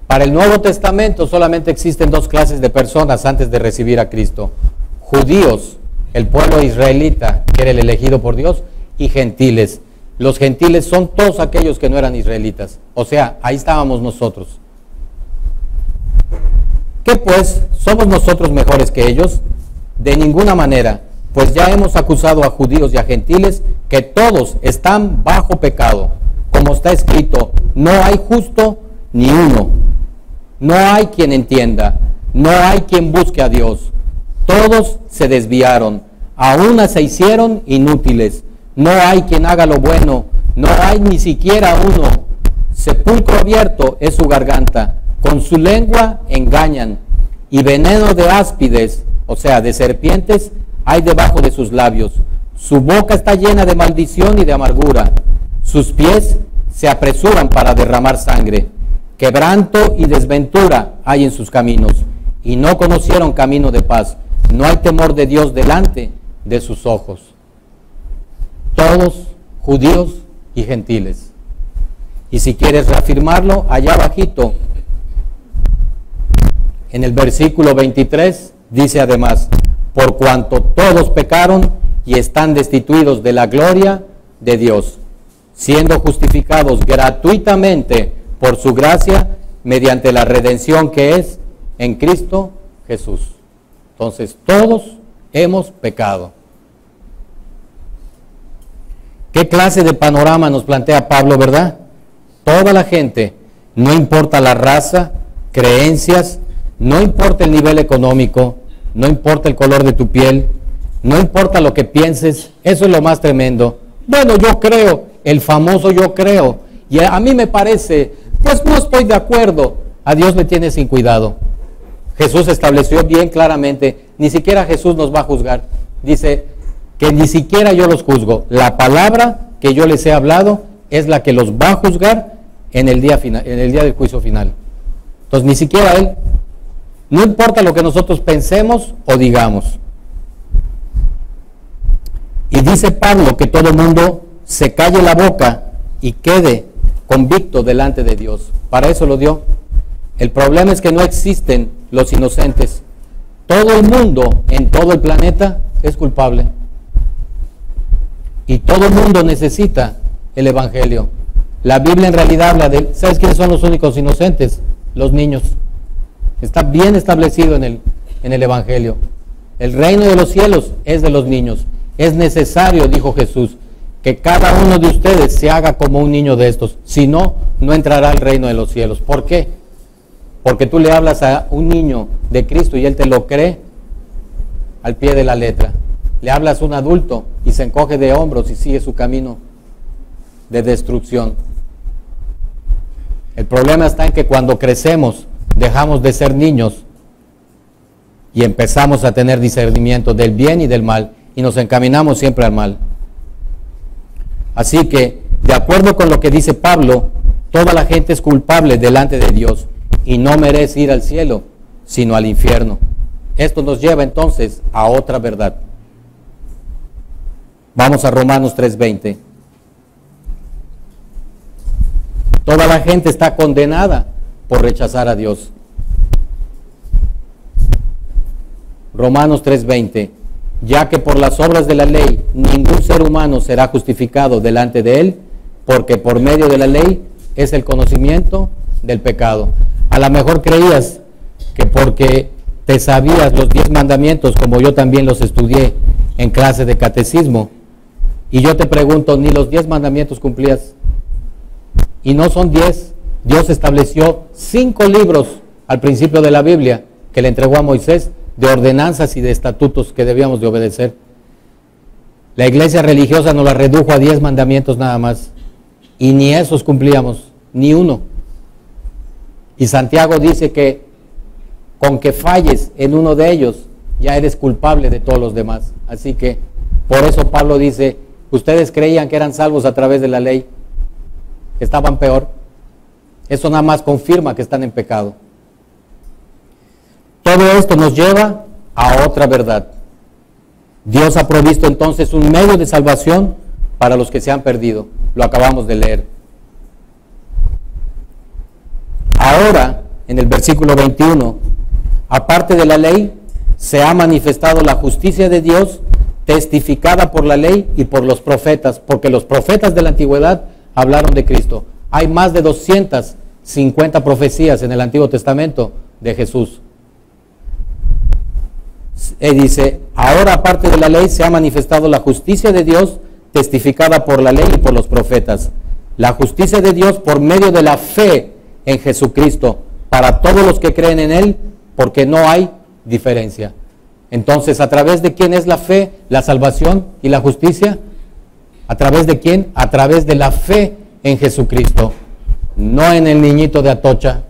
Para el Nuevo Testamento solamente existen 2 clases de personas antes de recibir a Cristo: judíos, el pueblo israelita, que era el elegido por Dios, y gentiles. Los gentiles son todos aquellos que no eran israelitas. O sea, ahí estábamos nosotros. ¿Qué pues? ¿Somos nosotros mejores que ellos? De ninguna manera, pues ya hemos acusado a judíos y a gentiles que todos están bajo pecado. Como está escrito, no hay justo ni uno. No hay quien entienda, no hay quien busque a Dios. Todos se desviaron, a una se hicieron inútiles. No hay quien haga lo bueno, no hay ni siquiera uno. Sepulcro abierto es su garganta, con su lengua engañan, y veneno de áspides, o sea, de serpientes, hay debajo de sus labios. Su boca está llena de maldición y de amargura. Sus pies se apresuran para derramar sangre. Quebranto y desventura hay en sus caminos, y no conocieron camino de paz. No hay temor de Dios delante de sus ojos. Todos judíos y gentiles. Y si quieres reafirmarlo, allá abajito, en el versículo 23, dice además: por cuanto todos pecaron y están destituidos de la gloria de Dios, siendo justificados gratuitamente por su gracia, mediante la redención que es en Cristo Jesús. Entonces, todos hemos pecado. ¿Qué clase de panorama nos plantea Pablo, verdad? Toda la gente, no importa la raza, creencias, no importa el nivel económico, no importa el color de tu piel, no importa lo que pienses, eso es lo más tremendo. Bueno, yo creo, el famoso yo creo, y a mí me parece, pues no estoy de acuerdo. A Dios le tiene sin cuidado. Jesús estableció bien claramente, ni siquiera Jesús nos va a juzgar. Dice que ni siquiera yo los juzgo. La palabra que yo les he hablado es la que los va a juzgar en el día final, en el día del juicio final. Entonces, ni siquiera Él. No importa lo que nosotros pensemos o digamos. Y dice Pablo que todo el mundo se calle la boca y quede convicto delante de Dios. Para eso lo dio. El problema es que no existen los inocentes. Todo el mundo en todo el planeta es culpable. Y todo el mundo necesita el Evangelio. La Biblia en realidad habla de, ¿sabes quiénes son los únicos inocentes? Los niños. Está bien establecido en el Evangelio. El reino de los cielos es de los niños. Es necesario, dijo Jesús, que cada uno de ustedes se haga como un niño de estos. Si no, no entrará al reino de los cielos. ¿Por qué? Porque tú le hablas a un niño de Cristo y él te lo cree al pie de la letra. Le hablas a un adulto y se encoge de hombros y sigue su camino de destrucción. El problema está en que cuando crecemos dejamos de ser niños y empezamos a tener discernimiento del bien y del mal y nos encaminamos siempre al mal. Así que, de acuerdo con lo que dice Pablo, toda la gente es culpable delante de Dios y no merece ir al cielo, sino al infierno. Esto nos lleva entonces a otra verdad. Vamos a Romanos 3:20. Toda la gente está condenada por rechazar a Dios. Romanos 3:20. Ya que por las obras de la ley ningún ser humano será justificado delante de él, porque por medio de la ley es el conocimiento del pecado. A lo mejor creías que porque te sabías los 10 mandamientos, como yo también los estudié en clase de catecismo, y yo te pregunto, ni los 10 mandamientos cumplías. Y no son 10. Dios estableció 5 libros al principio de la Biblia que le entregó a Moisés, de ordenanzas y de estatutos que debíamos de obedecer. La iglesia religiosa nos la redujo a 10 mandamientos nada más, y ni esos cumplíamos, ni uno. Y Santiago dice que con que falles en uno de ellos, ya eres culpable de todos los demás. Así que, por eso Pablo dice, ustedes creían que eran salvos a través de la ley, estaban peor. Eso nada más confirma que están en pecado. Todo esto nos lleva a otra verdad. Dios ha provisto entonces un medio de salvación para los que se han perdido. Lo acabamos de leer. Ahora, en el versículo 21, aparte de la ley, se ha manifestado la justicia de Dios, testificada por la ley y por los profetas, porque los profetas de la antigüedad hablaron de Cristo. Hay más de 250 profecías en el Antiguo Testamento de Jesús. Dice, ahora aparte de la ley se ha manifestado la justicia de Dios, testificada por la ley y por los profetas. La justicia de Dios por medio de la fe en Jesucristo, para todos los que creen en Él, porque no hay diferencia. Entonces, ¿a través de quién es la fe, la salvación y la justicia? ¿A través de quién? A través de la fe en Jesucristo. No en el niñito de Atocha,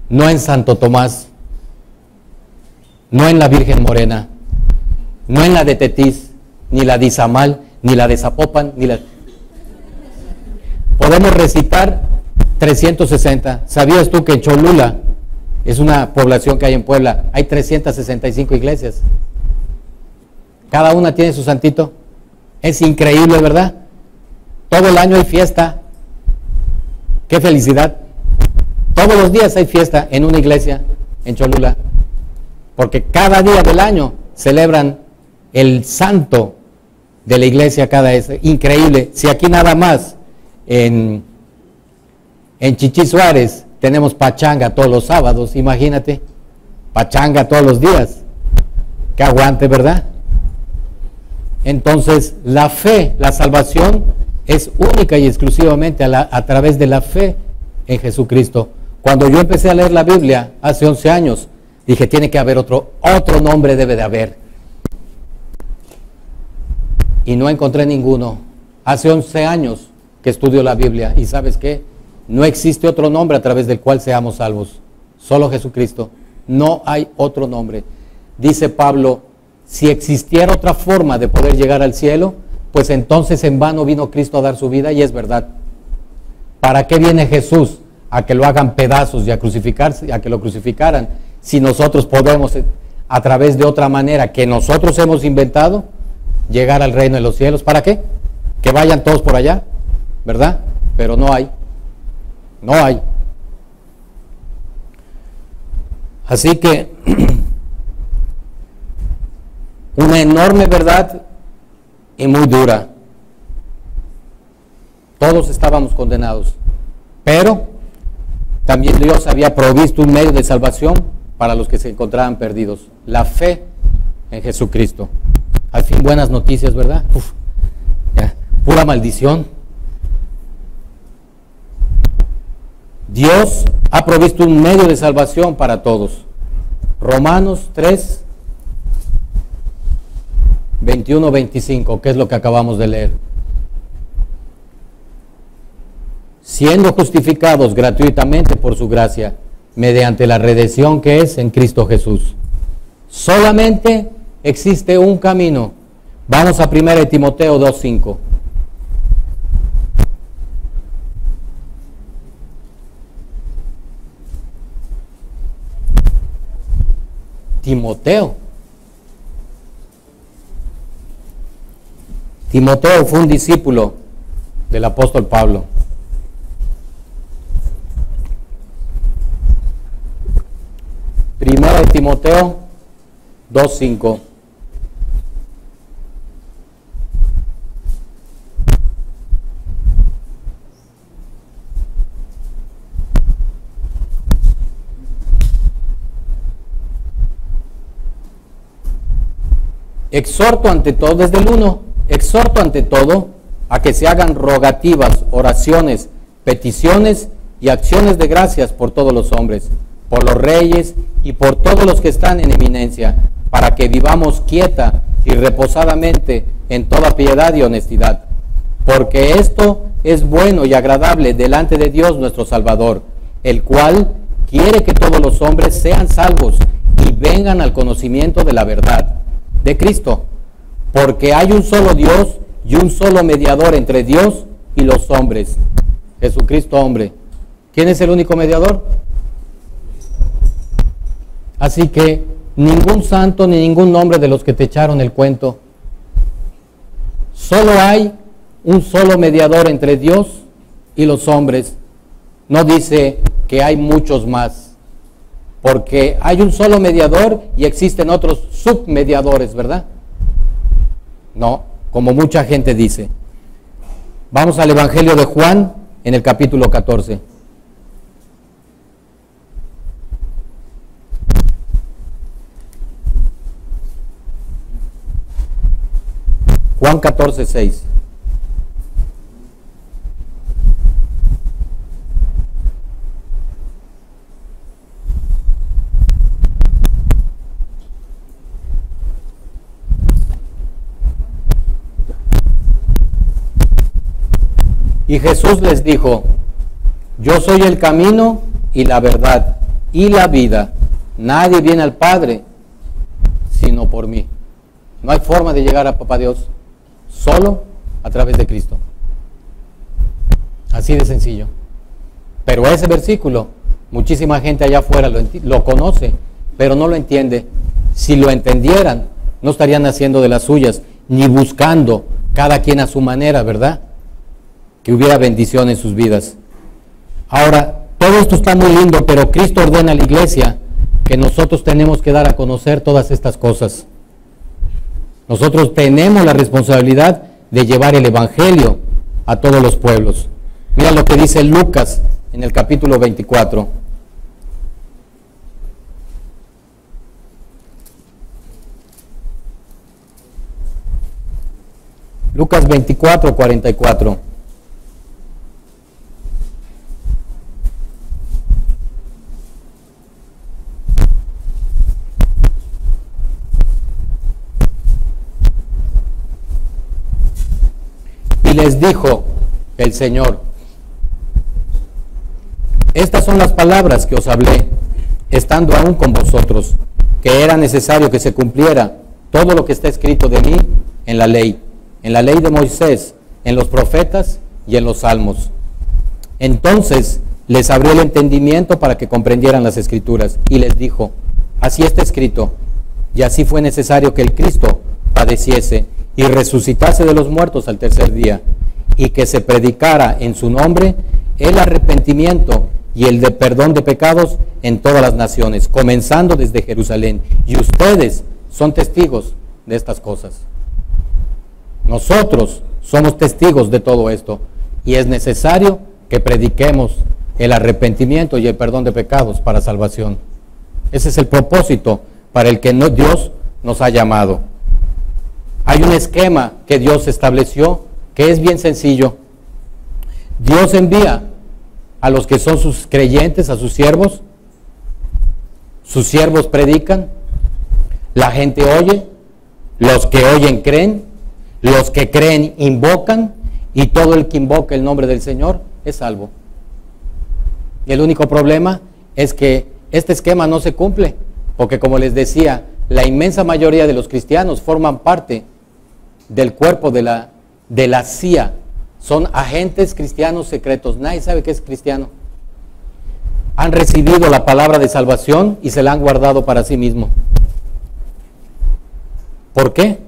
no en Santo Tomás, no en la Virgen Morena, no en la de Tetis, ni la de Izamal, ni la de Zapopan, ni la... Podemos recitar 360. ¿Sabías tú que en Cholula, es una población que hay en Puebla, hay 365 iglesias? Cada una tiene su santito. Es increíble, ¿verdad? Todo el año hay fiesta. ¡Qué felicidad! Todos los días hay fiesta en una iglesia en Cholula, porque cada día del año celebran el santo de la iglesia cada vez. Increíble. Si aquí nada más en Chichí Suárez tenemos pachanga todos los sábados, imagínate, pachanga todos los días. Que aguante, ¿verdad? Entonces, la fe, la salvación es única y exclusivamente a través de la fe en Jesucristo. Cuando yo empecé a leer la Biblia hace 11 años, dije, tiene que haber otro nombre debe de haber. Y no encontré ninguno. Hace 11 años que estudio la Biblia y ¿sabes qué? No existe otro nombre a través del cual seamos salvos. Solo Jesucristo. No hay otro nombre. Dice Pablo, si existiera otra forma de poder llegar al cielo, pues entonces en vano vino Cristo a dar su vida, y es verdad. ¿Para qué viene Jesús? A que lo hagan pedazos y a crucificarse, a que lo crucificaran, si nosotros podemos, a través de otra manera que nosotros hemos inventado, llegar al reino de los cielos. ¿Para qué? Que vayan todos por allá, ¿verdad? Pero no hay. No hay. Así que una enorme verdad y muy dura. Todos estábamos condenados, pero también Dios había provisto un medio de salvación para los que se encontraban perdidos. La fe en Jesucristo. Al fin, buenas noticias, ¿verdad? Ya, pura maldición. Dios ha provisto un medio de salvación para todos. Romanos 3, 21-25, que es lo que acabamos de leer. Siendo justificados gratuitamente por su gracia, mediante la redención que es en Cristo Jesús. Solamente existe un camino. Vamos a 1 Timoteo 2:5. Timoteo fue un discípulo del apóstol Pablo. Primera de Timoteo 2:5. Exhorto ante todo, desde el 1, exhorto ante todo a que se hagan rogativas, oraciones, peticiones y acciones de gracias por todos los hombres, por los reyes y por todos los que están en eminencia, para que vivamos quieta y reposadamente en toda piedad y honestidad, porque esto es bueno y agradable delante de Dios nuestro Salvador, el cual quiere que todos los hombres sean salvos y vengan al conocimiento de la verdad de Cristo, porque hay un solo Dios y un solo mediador entre Dios y los hombres, Jesucristo hombre. ¿Quién es el único mediador? Así que ningún santo ni ningún nombre de los que te echaron el cuento. Solo hay un solo mediador entre Dios y los hombres. No dice que hay muchos más, porque hay un solo mediador y existen otros submediadores, ¿verdad? No, como mucha gente dice. Vamos al Evangelio de Juan en el capítulo 14. Juan 14:6. Y Jesús les dijo, yo soy el camino y la verdad y la vida. Nadie viene al Padre sino por mí. No hay forma de llegar a Papá Dios, solo a través de Cristo. Así de sencillo. Pero ese versículo, muchísima gente allá afuera lo conoce, pero no lo entiende. Si lo entendieran, no estarían haciendo de las suyas, ni buscando cada quien a su manera, ¿verdad? Que hubiera bendición en sus vidas. Ahora, todo esto está muy lindo, pero Cristo ordena a la iglesia que nosotros tenemos que dar a conocer todas estas cosas. Nosotros tenemos la responsabilidad de llevar el Evangelio a todos los pueblos. Mira lo que dice Lucas en el capítulo 24. Lucas 24, 44. Y les dijo el Señor: estas son las palabras que os hablé, estando aún con vosotros, que era necesario que se cumpliera todo lo que está escrito de mí en la ley de Moisés, en los profetas y en los salmos. Entonces les abrió el entendimiento para que comprendieran las Escrituras, y les dijo: así está escrito, y así fue necesario que el Cristo padeciese y resucitase de los muertos al tercer día, y que se predicara en su nombre el arrepentimiento y el de perdón de pecados en todas las naciones, comenzando desde Jerusalén. Y ustedes son testigos de estas cosas. Nosotros somos testigos de todo esto, y es necesario que prediquemos el arrepentimiento y el perdón de pecados para salvación. Ese es el propósito para el que Dios nos ha llamado. Hay un esquema que Dios estableció que es bien sencillo. Dios envía a los que son sus creyentes, a sus siervos predican, la gente oye, los que oyen creen, los que creen invocan, y todo el que invoca el nombre del Señor es salvo. Y el único problema es que este esquema no se cumple, porque, como les decía, la inmensa mayoría de los cristianos forman parte del cuerpo de la CIA. Son agentes cristianos secretos. Nadie sabe qué es cristiano. Han recibido la palabra de salvación y se la han guardado para sí mismo. ¿Por qué?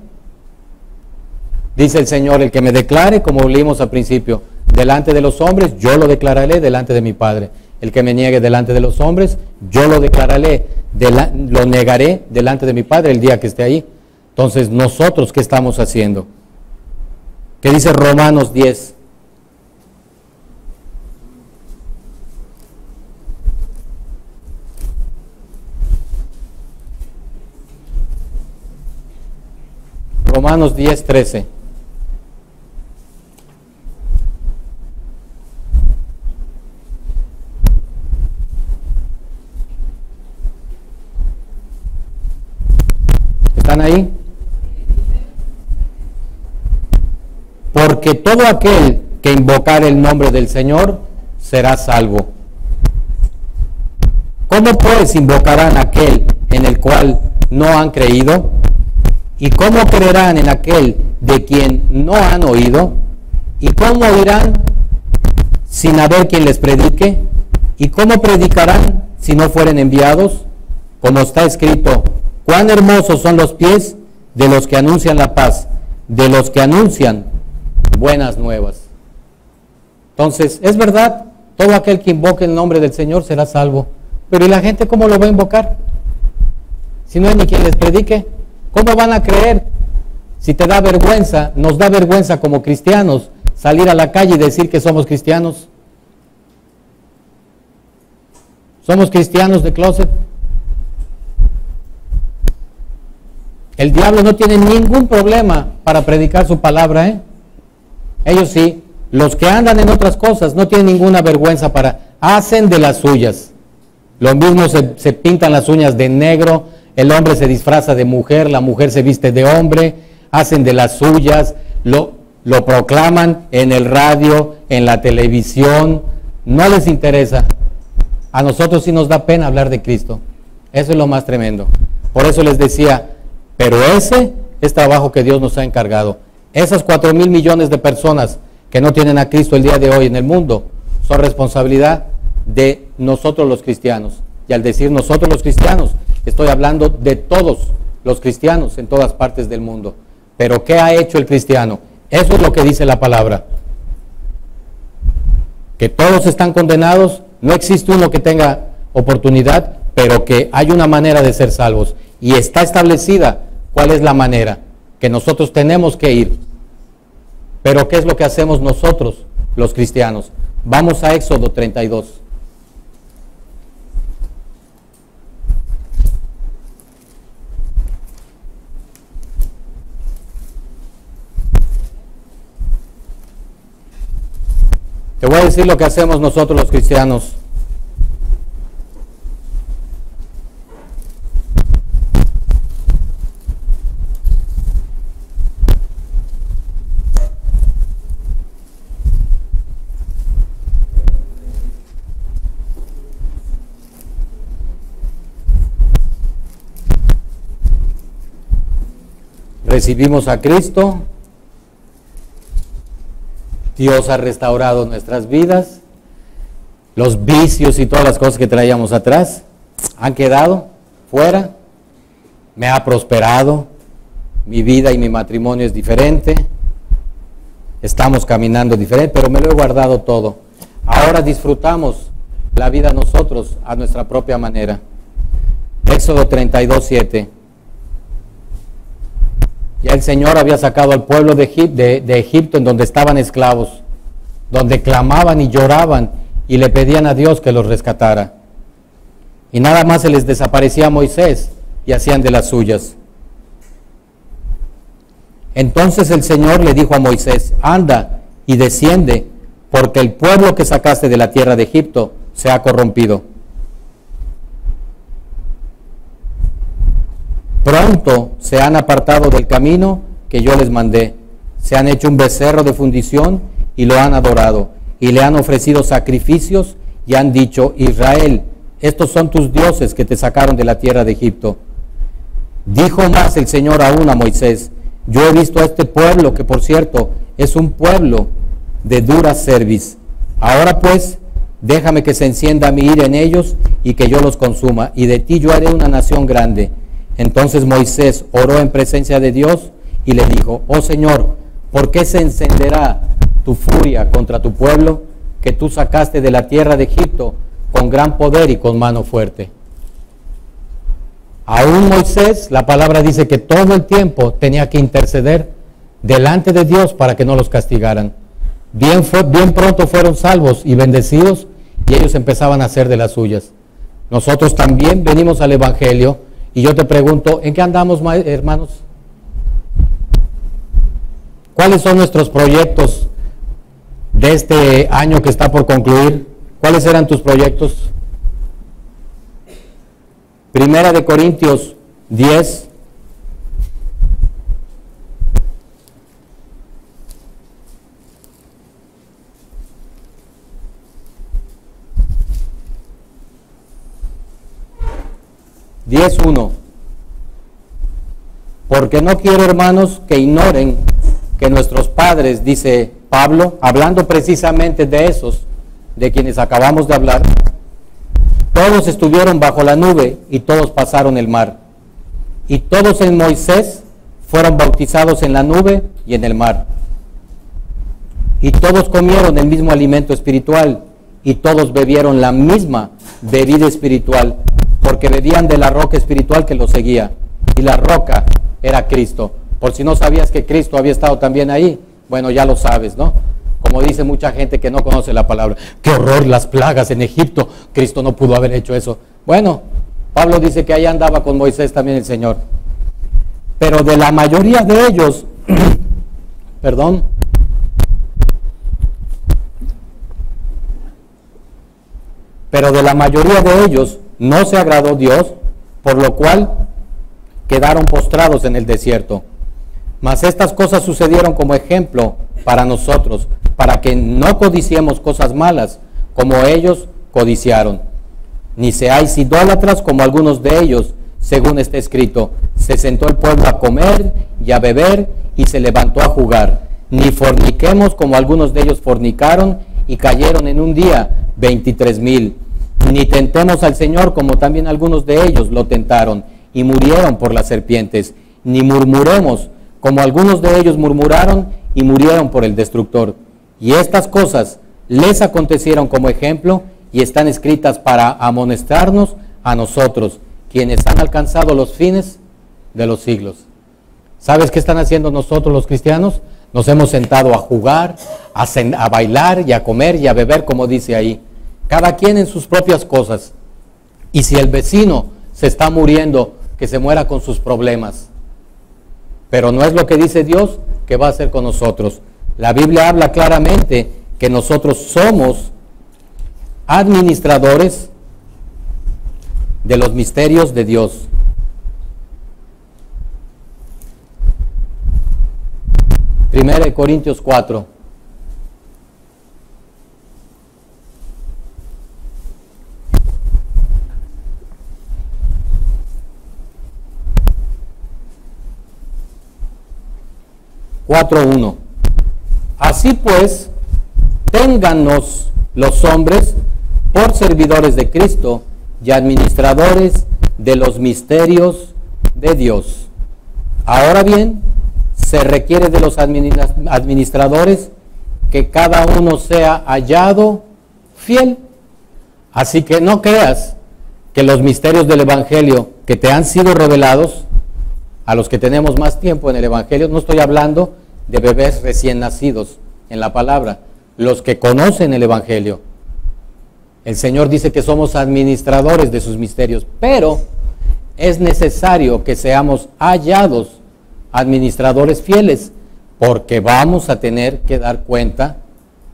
Dice el Señor: el que me declare, como leímos al principio, delante de los hombres, yo lo declararé delante de mi Padre. El que me niegue delante de los hombres, yo lo declararé, lo negaré delante de mi Padre el día que esté ahí. Entonces, ¿nosotros qué estamos haciendo? ¿Qué dice Romanos 10? Romanos 10, 13. ¿Están ahí? Porque todo aquel que invocare el nombre del Señor será salvo. ¿Cómo pues invocarán aquel en el cual no han creído? ¿Y cómo creerán en aquel de quien no han oído? ¿Y cómo oirán sin haber quien les predique? ¿Y cómo predicarán si no fueren enviados? Como está escrito: cuán hermosos son los pies de los que anuncian la paz, de los que anuncian buenas nuevas. Entonces, es verdad, todo aquel que invoque el nombre del Señor será salvo. Pero ¿y la gente cómo lo va a invocar? Si no hay ni quien les predique, ¿cómo van a creer? Si te da vergüenza, nos da vergüenza como cristianos salir a la calle y decir que somos cristianos. ¿Somos cristianos de closet? El diablo no tiene ningún problema para predicar su palabra, ¿eh? Ellos sí, los que andan en otras cosas no tienen ninguna vergüenza hacen de las suyas. Lo mismo se pintan las uñas de negro, el hombre se disfraza de mujer, la mujer se viste de hombre, hacen de las suyas, lo proclaman en el radio, en la televisión, no les interesa. A nosotros sí nos da pena hablar de Cristo. Eso es lo más tremendo. Por eso les decía, pero ese es trabajo que Dios nos ha encargado. Esas 4,000 millones de personas que no tienen a Cristo el día de hoy en el mundo son responsabilidad de nosotros los cristianos. Y al decir nosotros los cristianos, estoy hablando de todos los cristianos en todas partes del mundo. Pero ¿qué ha hecho el cristiano? Eso es lo que dice la palabra. Que todos están condenados, no existe uno que tenga oportunidad, pero que hay una manera de ser salvos. Y está establecida cuál es la manera, que nosotros tenemos que ir. Pero ¿qué es lo que hacemos nosotros, los cristianos? Vamos a Éxodo 32. voy a decir lo que hacemos nosotros los cristianos. Recibimos a Cristo, Dios ha restaurado nuestras vidas, los vicios y todas las cosas que traíamos atrás han quedado fuera, me ha prosperado, mi vida y mi matrimonio es diferente, estamos caminando diferente, pero me lo he guardado todo. Ahora disfrutamos la vida nosotros a nuestra propia manera. Éxodo 32:7. Ya el Señor había sacado al pueblo de Egipto, en donde estaban esclavos, donde clamaban y lloraban y le pedían a Dios que los rescatara. Y nada más se les desaparecía a Moisés y hacían de las suyas. Entonces el Señor le dijo a Moisés: anda y desciende, porque el pueblo que sacaste de la tierra de Egipto se ha corrompido. Pronto se han apartado del camino que yo les mandé, se han hecho un becerro de fundición y lo han adorado, y le han ofrecido sacrificios y han dicho: Israel, estos son tus dioses que te sacaron de la tierra de Egipto. Dijo más el Señor aún a Moisés: yo he visto a este pueblo, que por cierto es un pueblo de dura cerviz. Ahora pues, déjame que se encienda mi ira en ellos y que yo los consuma, y de ti yo haré una nación grande. Entonces Moisés oró en presencia de Dios y le dijo: oh Señor, ¿por qué se encenderá tu furia contra tu pueblo, que tú sacaste de la tierra de Egipto con gran poder y con mano fuerte? Aún Moisés, la palabra dice que todo el tiempo tenía que interceder delante de Dios para que no los castigaran. Bien pronto fueron salvos y bendecidos, y ellos empezaban a hacer de las suyas. Nosotros también venimos al Evangelio. Y yo te pregunto, ¿en qué andamos, hermanos? ¿Cuáles son nuestros proyectos de este año que está por concluir? ¿Cuáles eran tus proyectos? Primera de Corintios 10. Porque no quiero, hermanos, que ignoren que nuestros padres, dice Pablo, hablando precisamente de esos, de quienes acabamos de hablar, todos estuvieron bajo la nube y todos pasaron el mar. Y todos en Moisés fueron bautizados en la nube y en el mar. Y todos comieron el mismo alimento espiritual y todos bebieron la misma bebida espiritual, porque bebían de la roca espiritual que los seguía, y la roca era Cristo. Por si no sabías que Cristo había estado también ahí, bueno, ya lo sabes, ¿no? Como dice mucha gente que no conoce la palabra: ¡qué horror las plagas en Egipto! Cristo no pudo haber hecho eso. Bueno, Pablo dice que ahí andaba con Moisés también el Señor. Pero de la mayoría de ellos, perdón, pero de la mayoría de ellos no se agradó Dios, por lo cual quedaron postrados en el desierto. Mas estas cosas sucedieron como ejemplo para nosotros, para que no codiciemos cosas malas, como ellos codiciaron. Ni seáis idólatras como algunos de ellos, según está escrito: se sentó el pueblo a comer y a beber, y se levantó a jugar. Ni forniquemos como algunos de ellos fornicaron, y cayeron en un día 23,000. Ni tentemos al Señor como también algunos de ellos lo tentaron, y murieron por las serpientes. Ni murmuremos como algunos de ellos murmuraron, y murieron por el destructor. Y estas cosas les acontecieron como ejemplo, y están escritas para amonestarnos a nosotros, quienes han alcanzado los fines de los siglos. ¿Sabes qué están haciendo nosotros los cristianos? Nos hemos sentado a jugar, a bailar y a comer y a beber, como dice ahí. Cada quien en sus propias cosas. Y si el vecino se está muriendo, que se muera con sus problemas. Pero no es lo que dice Dios que va a hacer con nosotros. La Biblia habla claramente que nosotros somos administradores de los misterios de Dios. Primera de Corintios 4. Así pues, téngannos los hombres por servidores de Cristo y administradores de los misterios de Dios. Ahora bien, se requiere de los administradores que cada uno sea hallado fiel. Así que no creas que los misterios del Evangelio que te han sido revelados, a los que tenemos más tiempo en el Evangelio, no estoy hablando de bebés recién nacidos en la palabra, los que conocen el Evangelio. El Señor dice que somos administradores de sus misterios, pero es necesario que seamos hallados administradores fieles, porque vamos a tener que dar cuenta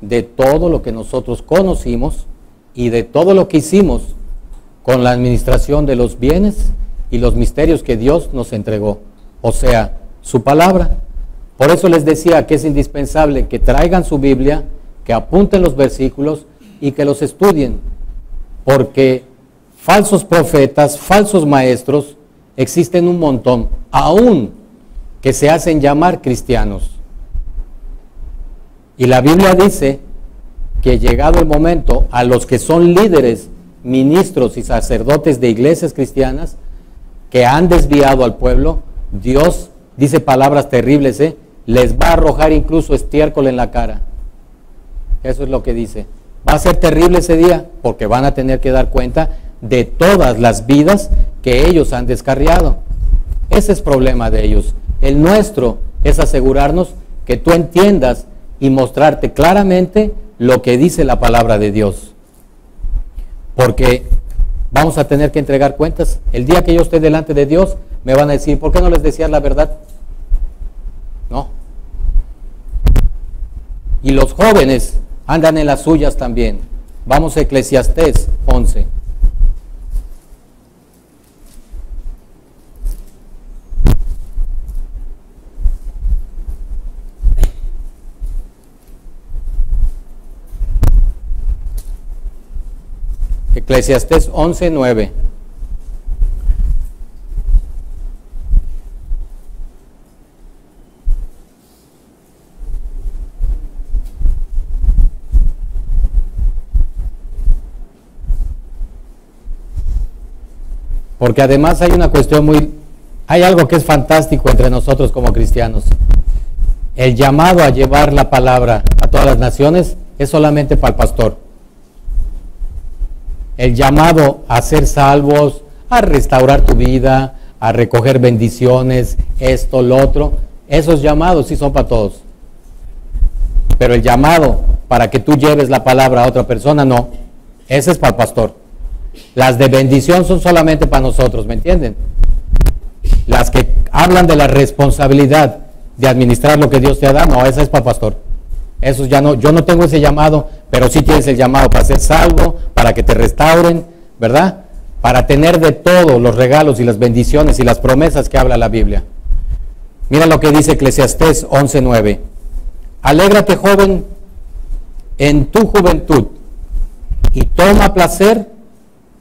de todo lo que nosotros conocimos y de todo lo que hicimos con la administración de los bienes y los misterios que Dios nos entregó, o sea, su palabra. Por eso les decía que es indispensable que traigan su Biblia, que apunten los versículos y que los estudien, porque falsos profetas, falsos maestros, existen un montón, aún que se hacen llamar cristianos. Y la Biblia dice que llegado el momento, a los que son líderes, ministros y sacerdotes de iglesias cristianas, que han desviado al pueblo, Dios dice palabras terribles, les va a arrojar incluso estiércol en la cara. Eso es lo que dice. Va a ser terrible ese día, porque van a tener que dar cuenta de todas las vidas que ellos han descarriado. Ese es problema de ellos. El nuestro es asegurarnos que tú entiendas y mostrarte claramente lo que dice la palabra de Dios. Porque vamos a tener que entregar cuentas. El día que yo esté delante de Dios, me van a decir, ¿por qué no les decías la verdad? No. Y los jóvenes andan en las suyas también. Vamos a Eclesiastés 11. Eclesiastés 11:9. Porque además hay una cuestión hay algo que es fantástico entre nosotros como cristianos. El llamado a llevar la palabra a todas las naciones es solamente para el pastor. El llamado a ser salvos, a restaurar tu vida, a recoger bendiciones, esto, lo otro, esos llamados sí son para todos. Pero el llamado para que tú lleves la palabra a otra persona, no. Ese es para el pastor. Las de bendición son solamente para nosotros, ¿me entienden? Las que hablan de la responsabilidad de administrar lo que Dios te ha dado, no, esa es para el pastor. Eso ya no, yo no tengo ese llamado, pero sí tienes el llamado para ser salvo, para que te restauren, ¿verdad? Para tener de todo los regalos y las bendiciones y las promesas que habla la Biblia. Mira lo que dice Eclesiastés 11:9. Alégrate, joven, en tu juventud, y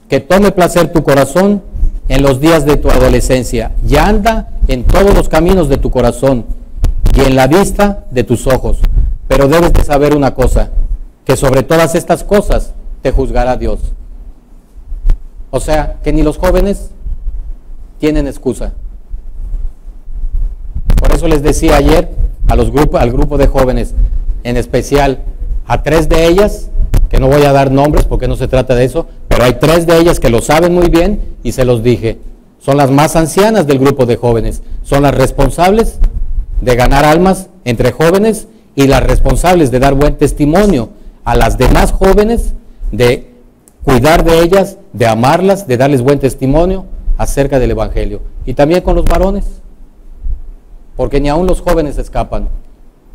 que tome placer tu corazón en los días de tu adolescencia, y anda en todos los caminos de tu corazón y en la vista de tus ojos. Pero debes de saber una cosa, que sobre todas estas cosas te juzgará Dios. O sea, que ni los jóvenes tienen excusa. Por eso les decía ayer al grupo de jóvenes, en especial a 3 de ellas, que no voy a dar nombres porque no se trata de eso, pero hay 3 de ellas que lo saben muy bien y se los dije. Son las más ancianas del grupo de jóvenes, son las responsables de ganar almas entre jóvenes y las responsables de dar buen testimonio a las demás jóvenes, de cuidar de ellas, de amarlas, de darles buen testimonio acerca del Evangelio. Y también con los varones, porque ni aún los jóvenes escapan.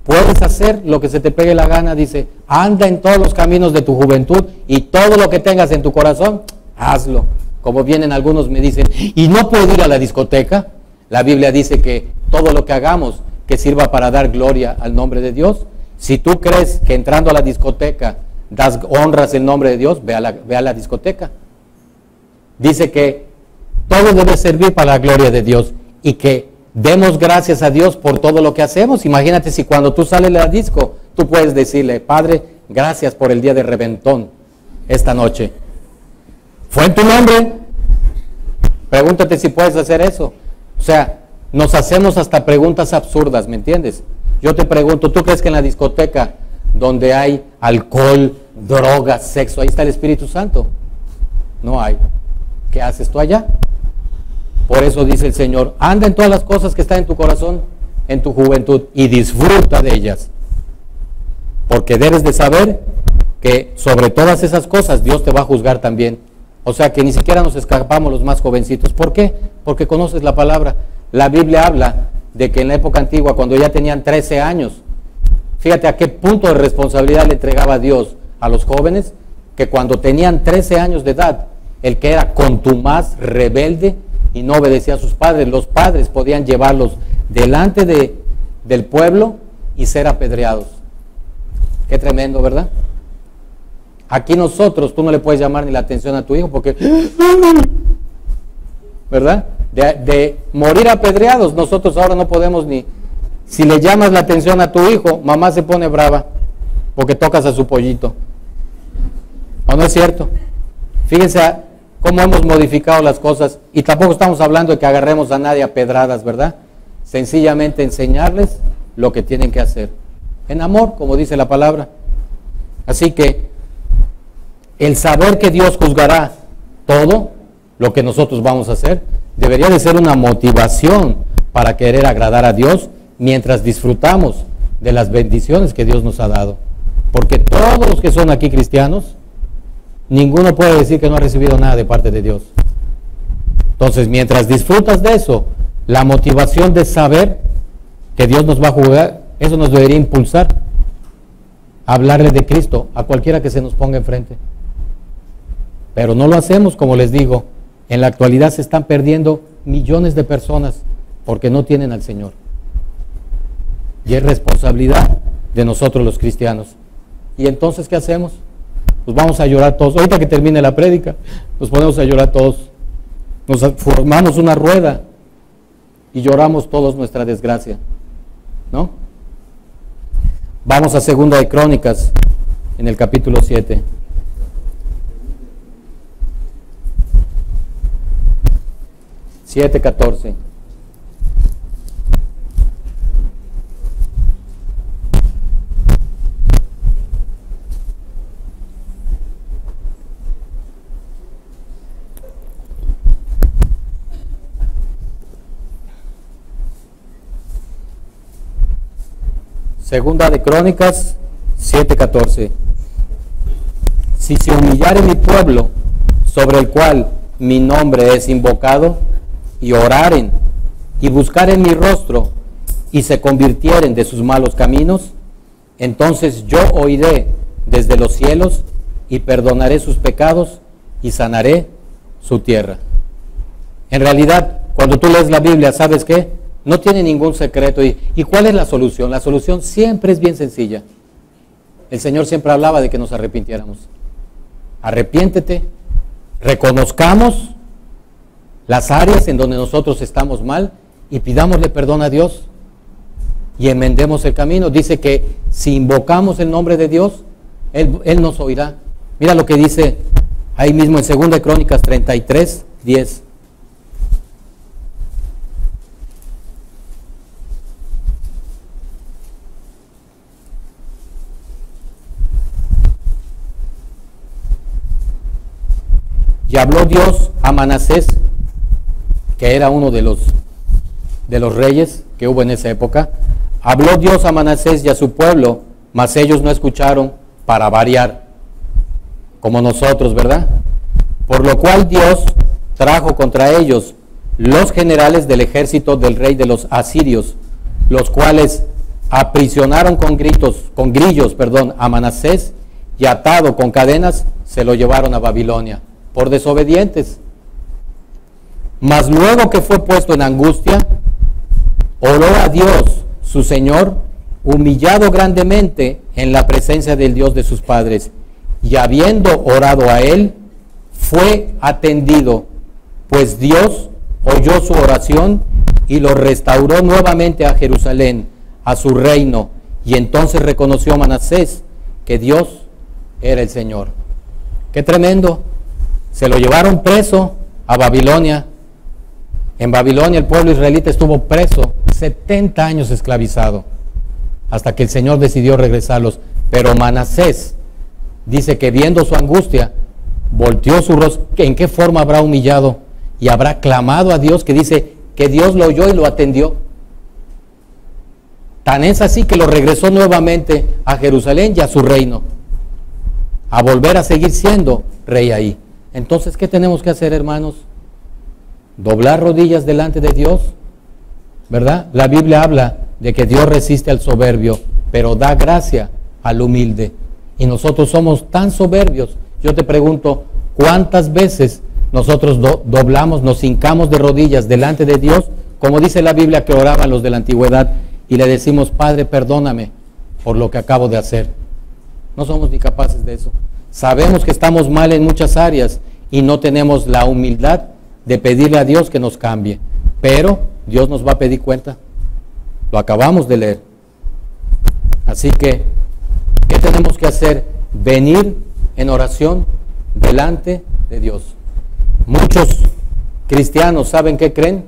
puedes hacer lo que se te pegue la gana, dice, anda en todos los caminos de tu juventud y todo lo que tengas en tu corazón, hazlo. Como vienen algunos me dicen, ¿y no puedo ir a la discoteca? La Biblia dice que todo lo que hagamos que sirva para dar gloria al nombre de Dios. Si tú crees que entrando a la discoteca honras el nombre de Dios, ve a la discoteca. Dice que todo debe servir para la gloria de Dios y que demos gracias a Dios por todo lo que hacemos. Imagínate si cuando tú sales de la disco, tú puedes decirle, Padre, gracias por el día de reventón esta noche. ¿Fue en tu nombre? Pregúntate si puedes hacer eso. O sea, nos hacemos hasta preguntas absurdas, ¿me entiendes? Yo te pregunto, ¿tú crees que en la discoteca donde hay alcohol, drogas, sexo, ahí está el Espíritu Santo? No hay. ¿Qué haces tú allá? Por eso dice el Señor, anda en todas las cosas que están en tu corazón, en tu juventud, y disfruta de ellas. Porque debes de saber que sobre todas esas cosas Dios te va a juzgar también. O sea que ni siquiera nos escapamos los más jovencitos. ¿Por qué? Porque conoces la palabra. La Biblia habla de que en la época antigua, cuando ya tenían 13 años, fíjate a qué punto de responsabilidad le entregaba Dios a los jóvenes, que cuando tenían 13 años de edad, el que era contumaz, rebelde y no obedecía a sus padres, los padres podían llevarlos delante del pueblo y ser apedreados. Qué tremendo, ¿verdad? Aquí nosotros, tú no le puedes llamar ni la atención a tu hijo porque, ¿verdad? De morir apedreados, nosotros ahora no podemos ni, si le llamas la atención a tu hijo, mamá se pone brava porque tocas a su pollito. ¿O no es cierto? Fíjense cómo hemos modificado las cosas y tampoco estamos hablando de que agarremos a nadie a pedradas, ¿verdad? Sencillamente enseñarles lo que tienen que hacer. En amor, como dice la palabra. Así que el saber que Dios juzgará todo lo que nosotros vamos a hacer debería de ser una motivación para querer agradar a Dios mientras disfrutamos de las bendiciones que Dios nos ha dado. Porque todos los que son aquí cristianos, ninguno puede decir que no ha recibido nada de parte de Dios. Entonces, mientras disfrutas de eso, la motivación de saber que Dios nos va a juzgar, eso nos debería impulsar a hablarle de Cristo a cualquiera que se nos ponga enfrente. Pero no lo hacemos, como les digo. En la actualidad se están perdiendo millones de personas porque no tienen al Señor. Y es responsabilidad de nosotros los cristianos. ¿Y entonces qué hacemos? Pues vamos a llorar todos. Ahorita que termine la prédica, nos ponemos a llorar todos. Nos formamos una rueda y lloramos todos nuestra desgracia, ¿no? Vamos a Segunda de Crónicas, en el capítulo 7. (7:14). Segunda de Crónicas 7:14. Si se humillare mi pueblo, sobre el cual mi nombre es invocado, y oraren, y buscaren mi rostro, y se convirtieren de sus malos caminos, entonces yo oiré desde los cielos, y perdonaré sus pecados, y sanaré su tierra. En realidad, cuando tú lees la Biblia, ¿sabes qué? No tiene ningún secreto. ¿Y cuál es la solución? La solución siempre es bien sencilla. El Señor siempre hablaba de que nos arrepintiéramos. Arrepiéntete, reconozcamos las áreas en donde nosotros estamos mal y pidámosle perdón a Dios y enmendemos el camino. Dice que si invocamos el nombre de Dios, Él nos oirá. Mira lo que dice ahí mismo en 2 Crónicas 33:10. Y habló Dios a Manasés, que era uno de los reyes que hubo en esa época. Habló Dios a Manasés y a su pueblo, mas ellos no escucharon, para variar, como nosotros, ¿verdad? Por lo cual Dios trajo contra ellos los generales del ejército del rey de los asirios, los cuales aprisionaron con grillos, a Manasés, y atado con cadenas, se lo llevaron a Babilonia, por desobedientes. Mas luego que fue puesto en angustia, oró a Dios, su Señor, humillado grandemente en la presencia del Dios de sus padres, y habiendo orado a él, fue atendido, pues Dios oyó su oración y lo restauró nuevamente a Jerusalén, a su reino, y entonces reconoció Manasés que Dios era el Señor. ¡Qué tremendo! Se lo llevaron preso a Babilonia. En Babilonia el pueblo israelita estuvo preso 70 años esclavizado, hasta que el Señor decidió regresarlos. Pero Manasés dice que viendo su angustia, volteó su rostro. ¿En qué forma habrá humillado y habrá clamado a Dios? Que dice que Dios lo oyó y lo atendió. Tan es así que lo regresó nuevamente a Jerusalén y a su reino, a volver a seguir siendo rey ahí. Entonces, ¿qué tenemos que hacer, hermanos? Doblar rodillas delante de Dios, ¿verdad? La Biblia habla de que Dios resiste al soberbio, pero da gracia al humilde. Y nosotros somos tan soberbios. Yo te pregunto, ¿cuántas veces nosotros doblamos, nos hincamos de rodillas delante de Dios, como dice la Biblia que oraban los de la antigüedad, y le decimos, Padre, perdóname por lo que acabo de hacer? No somos ni capaces de eso. Sabemos que estamos mal en muchas áreas y no tenemos la humildad de pedirle a Dios que nos cambie. Pero Dios nos va a pedir cuenta. Lo acabamos de leer. Así que, ¿qué tenemos que hacer? Venir en oración delante de Dios. Muchos cristianos, ¿saben qué creen?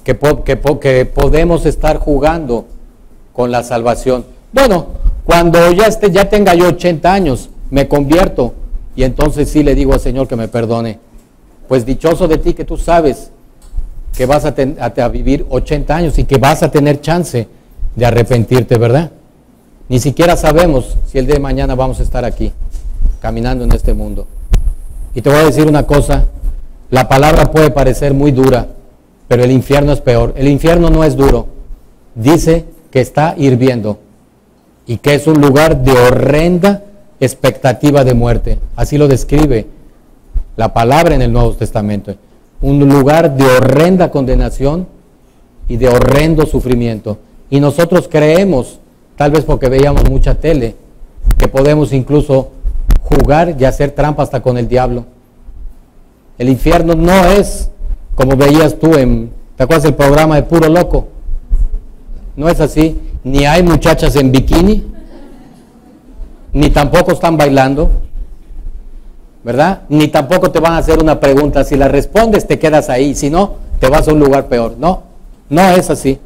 Que podemos estar jugando con la salvación. Bueno, cuando ya tenga yo 80 años, me convierto y entonces sí le digo al Señor que me perdone. Pues dichoso de ti que tú sabes que vas a vivir 80 años y que vas a tener chance de arrepentirte, ¿verdad? Ni siquiera sabemos si el día de mañana vamos a estar aquí, caminando en este mundo. Y te voy a decir una cosa, la palabra puede parecer muy dura, pero el infierno es peor. El infierno no es duro, dice que está hirviendo y que es un lugar de horrenda expectativa de muerte. Así lo describe la palabra en el Nuevo Testamento. Un lugar de horrenda condenación y de horrendo sufrimiento. Y nosotros creemos, tal vez porque veíamos mucha tele, que podemos incluso jugar y hacer trampa hasta con el diablo. El infierno no es como veías tú ¿te acuerdas del programa de Puro Loco? No es así. Ni hay muchachas en bikini, ni tampoco están bailando, ¿verdad? Ni tampoco te van a hacer una pregunta. Si la respondes, te quedas ahí. Si no, te vas a un lugar peor. No, no es así.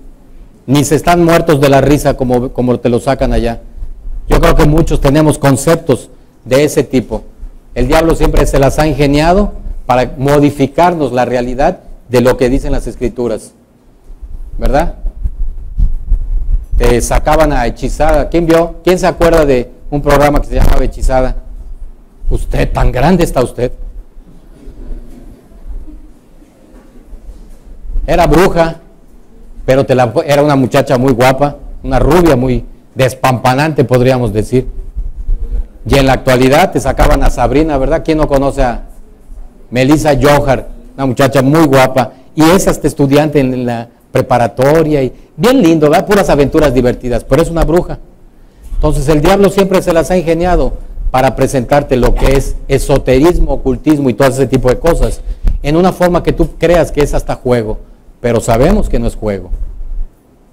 Ni se están muertos de la risa como te lo sacan allá. Yo creo que muchos tenemos conceptos de ese tipo. El diablo siempre se las ha ingeniado para modificarnos la realidad de lo que dicen las Escrituras, ¿verdad? Te sacaban a Hechizada. ¿Quién se acuerda de un programa que se llamaba Hechizada? Usted, tan grande está usted. Era bruja, pero era una muchacha muy guapa, una rubia muy despampanante, podríamos decir. Y en la actualidad te sacaban a Sabrina, ¿verdad? ¿Quién no conoce a Melissa Johar? Una muchacha muy guapa, y es hasta estudiante en la preparatoria, y bien lindo, ¿verdad? Puras aventuras divertidas, pero es una bruja. Entonces el diablo siempre se las ha ingeniado para presentarte lo que es esoterismo, ocultismo y todo ese tipo de cosas, en una forma que tú creas que es hasta juego, pero sabemos que no es juego.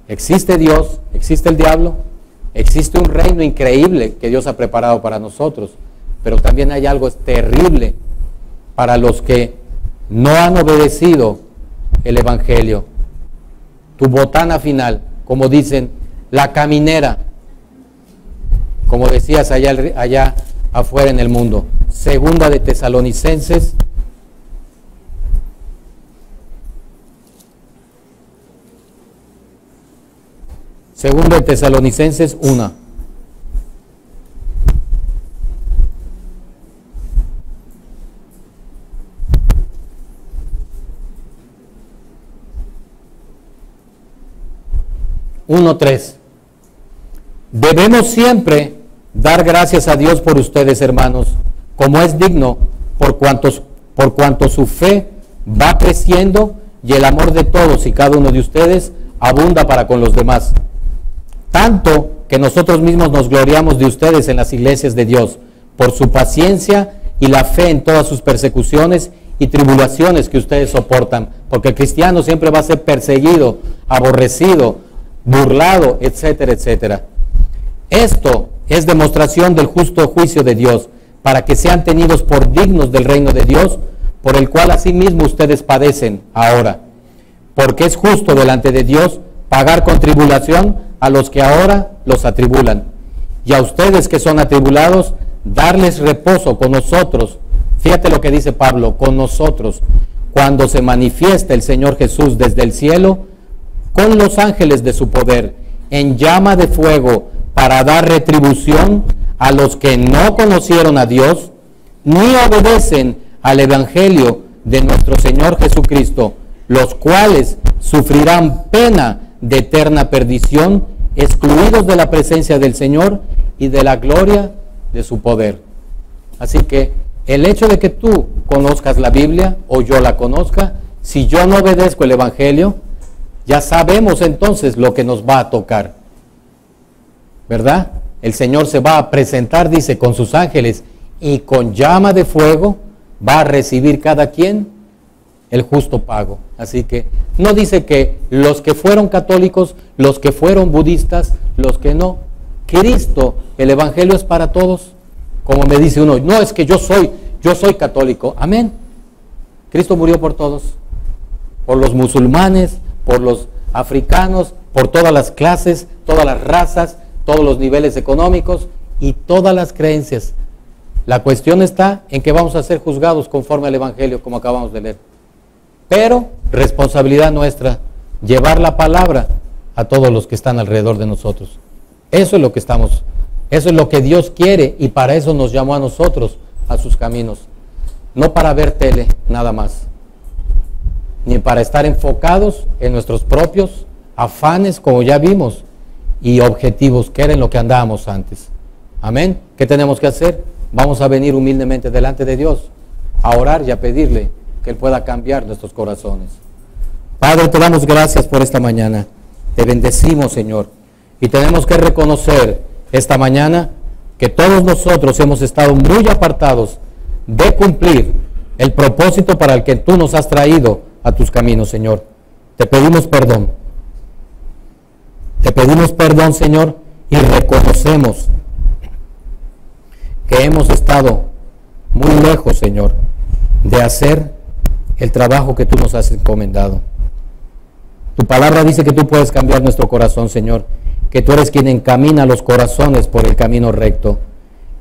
Existe Dios, existe el diablo, existe un reino increíble que Dios ha preparado para nosotros, pero también hay algo terrible para los que no han obedecido el Evangelio. Tu botana final, como dicen, la caminera, como decías allá afuera en el mundo. Segunda de Tesalonicenses, Segunda de Tesalonicenses 1. Debemos siempre dar gracias a Dios por ustedes, hermanos, como es digno, por cuanto su fe va creciendo y el amor de todos y cada uno de ustedes abunda para con los demás. Tanto que nosotros mismos nos gloriamos de ustedes en las iglesias de Dios, por su paciencia y la fe en todas sus persecuciones y tribulaciones que ustedes soportan, porque el cristiano siempre va a ser perseguido, aborrecido, burlado, etcétera, etcétera. Esto es demostración del justo juicio de Dios, para que sean tenidos por dignos del reino de Dios, por el cual asimismo ustedes padecen ahora. Porque es justo delante de Dios pagar con tribulación a los que ahora los atribulan, y a ustedes que son atribulados, darles reposo con nosotros. Fíjate lo que dice Pablo, con nosotros, cuando se manifieste el Señor Jesús desde el cielo, con los ángeles de su poder, en llama de fuego, para dar retribución a los que no conocieron a Dios, ni obedecen al Evangelio de nuestro Señor Jesucristo, los cuales sufrirán pena de eterna perdición, excluidos de la presencia del Señor y de la gloria de su poder. Así que el hecho de que tú conozcas la Biblia o yo la conozca, si yo no obedezco el Evangelio, ya sabemos entonces lo que nos va a tocar, ¿verdad? El Señor se va a presentar, dice, con sus ángeles y con llama de fuego va a recibir cada quien el justo pago. Así que no dice que los que fueron católicos, los que fueron budistas, los que no. Cristo, el Evangelio es para todos. Como me dice uno, no, es que yo soy católico. Amén. Cristo murió por todos, por los musulmanes, por los africanos, por todas las clases, todas las razas, todos los niveles económicos y todas las creencias. La cuestión está en que vamos a ser juzgados conforme al Evangelio, como acabamos de leer. Pero responsabilidad nuestra, llevar la palabra a todos los que están alrededor de nosotros. Eso es lo que Dios quiere, y para eso nos llamó a nosotros a sus caminos. No para ver tele nada más, ni para estar enfocados en nuestros propios afanes, como ya vimos, y objetivos, que era en lo que andábamos antes. Amén. ¿Qué tenemos que hacer? Vamos a venir humildemente delante de Dios, a orar y a pedirle que Él pueda cambiar nuestros corazones. Padre, te damos gracias por esta mañana. Te bendecimos, Señor. Y tenemos que reconocer esta mañana que todos nosotros hemos estado muy apartados de cumplir el propósito para el que tú nos has traído a tus caminos, Señor. Te pedimos perdón. Te pedimos perdón, Señor, y reconocemos que hemos estado muy lejos, Señor, de hacer el trabajo que tú nos has encomendado. Tu palabra dice que tú puedes cambiar nuestro corazón, Señor, que tú eres quien encamina los corazones por el camino recto,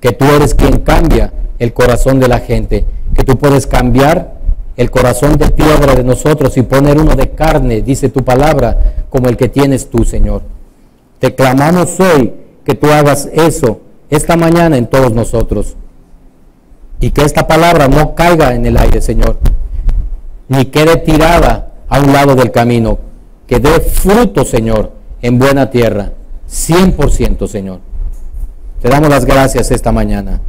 que tú eres quien cambia el corazón de la gente, que tú puedes cambiar el corazón de piedra de nosotros y poner uno de carne, dice tu palabra, como el que tienes tú, Señor. Te clamamos hoy que tú hagas eso esta mañana en todos nosotros, y que esta palabra no caiga en el aire, Señor, ni quede tirada a un lado del camino, que dé fruto, Señor, en buena tierra, 100%, Señor. Te damos las gracias esta mañana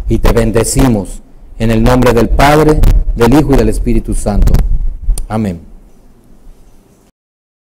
y te bendecimos en el nombre del Padre, del Hijo y del Espíritu Santo. Amén.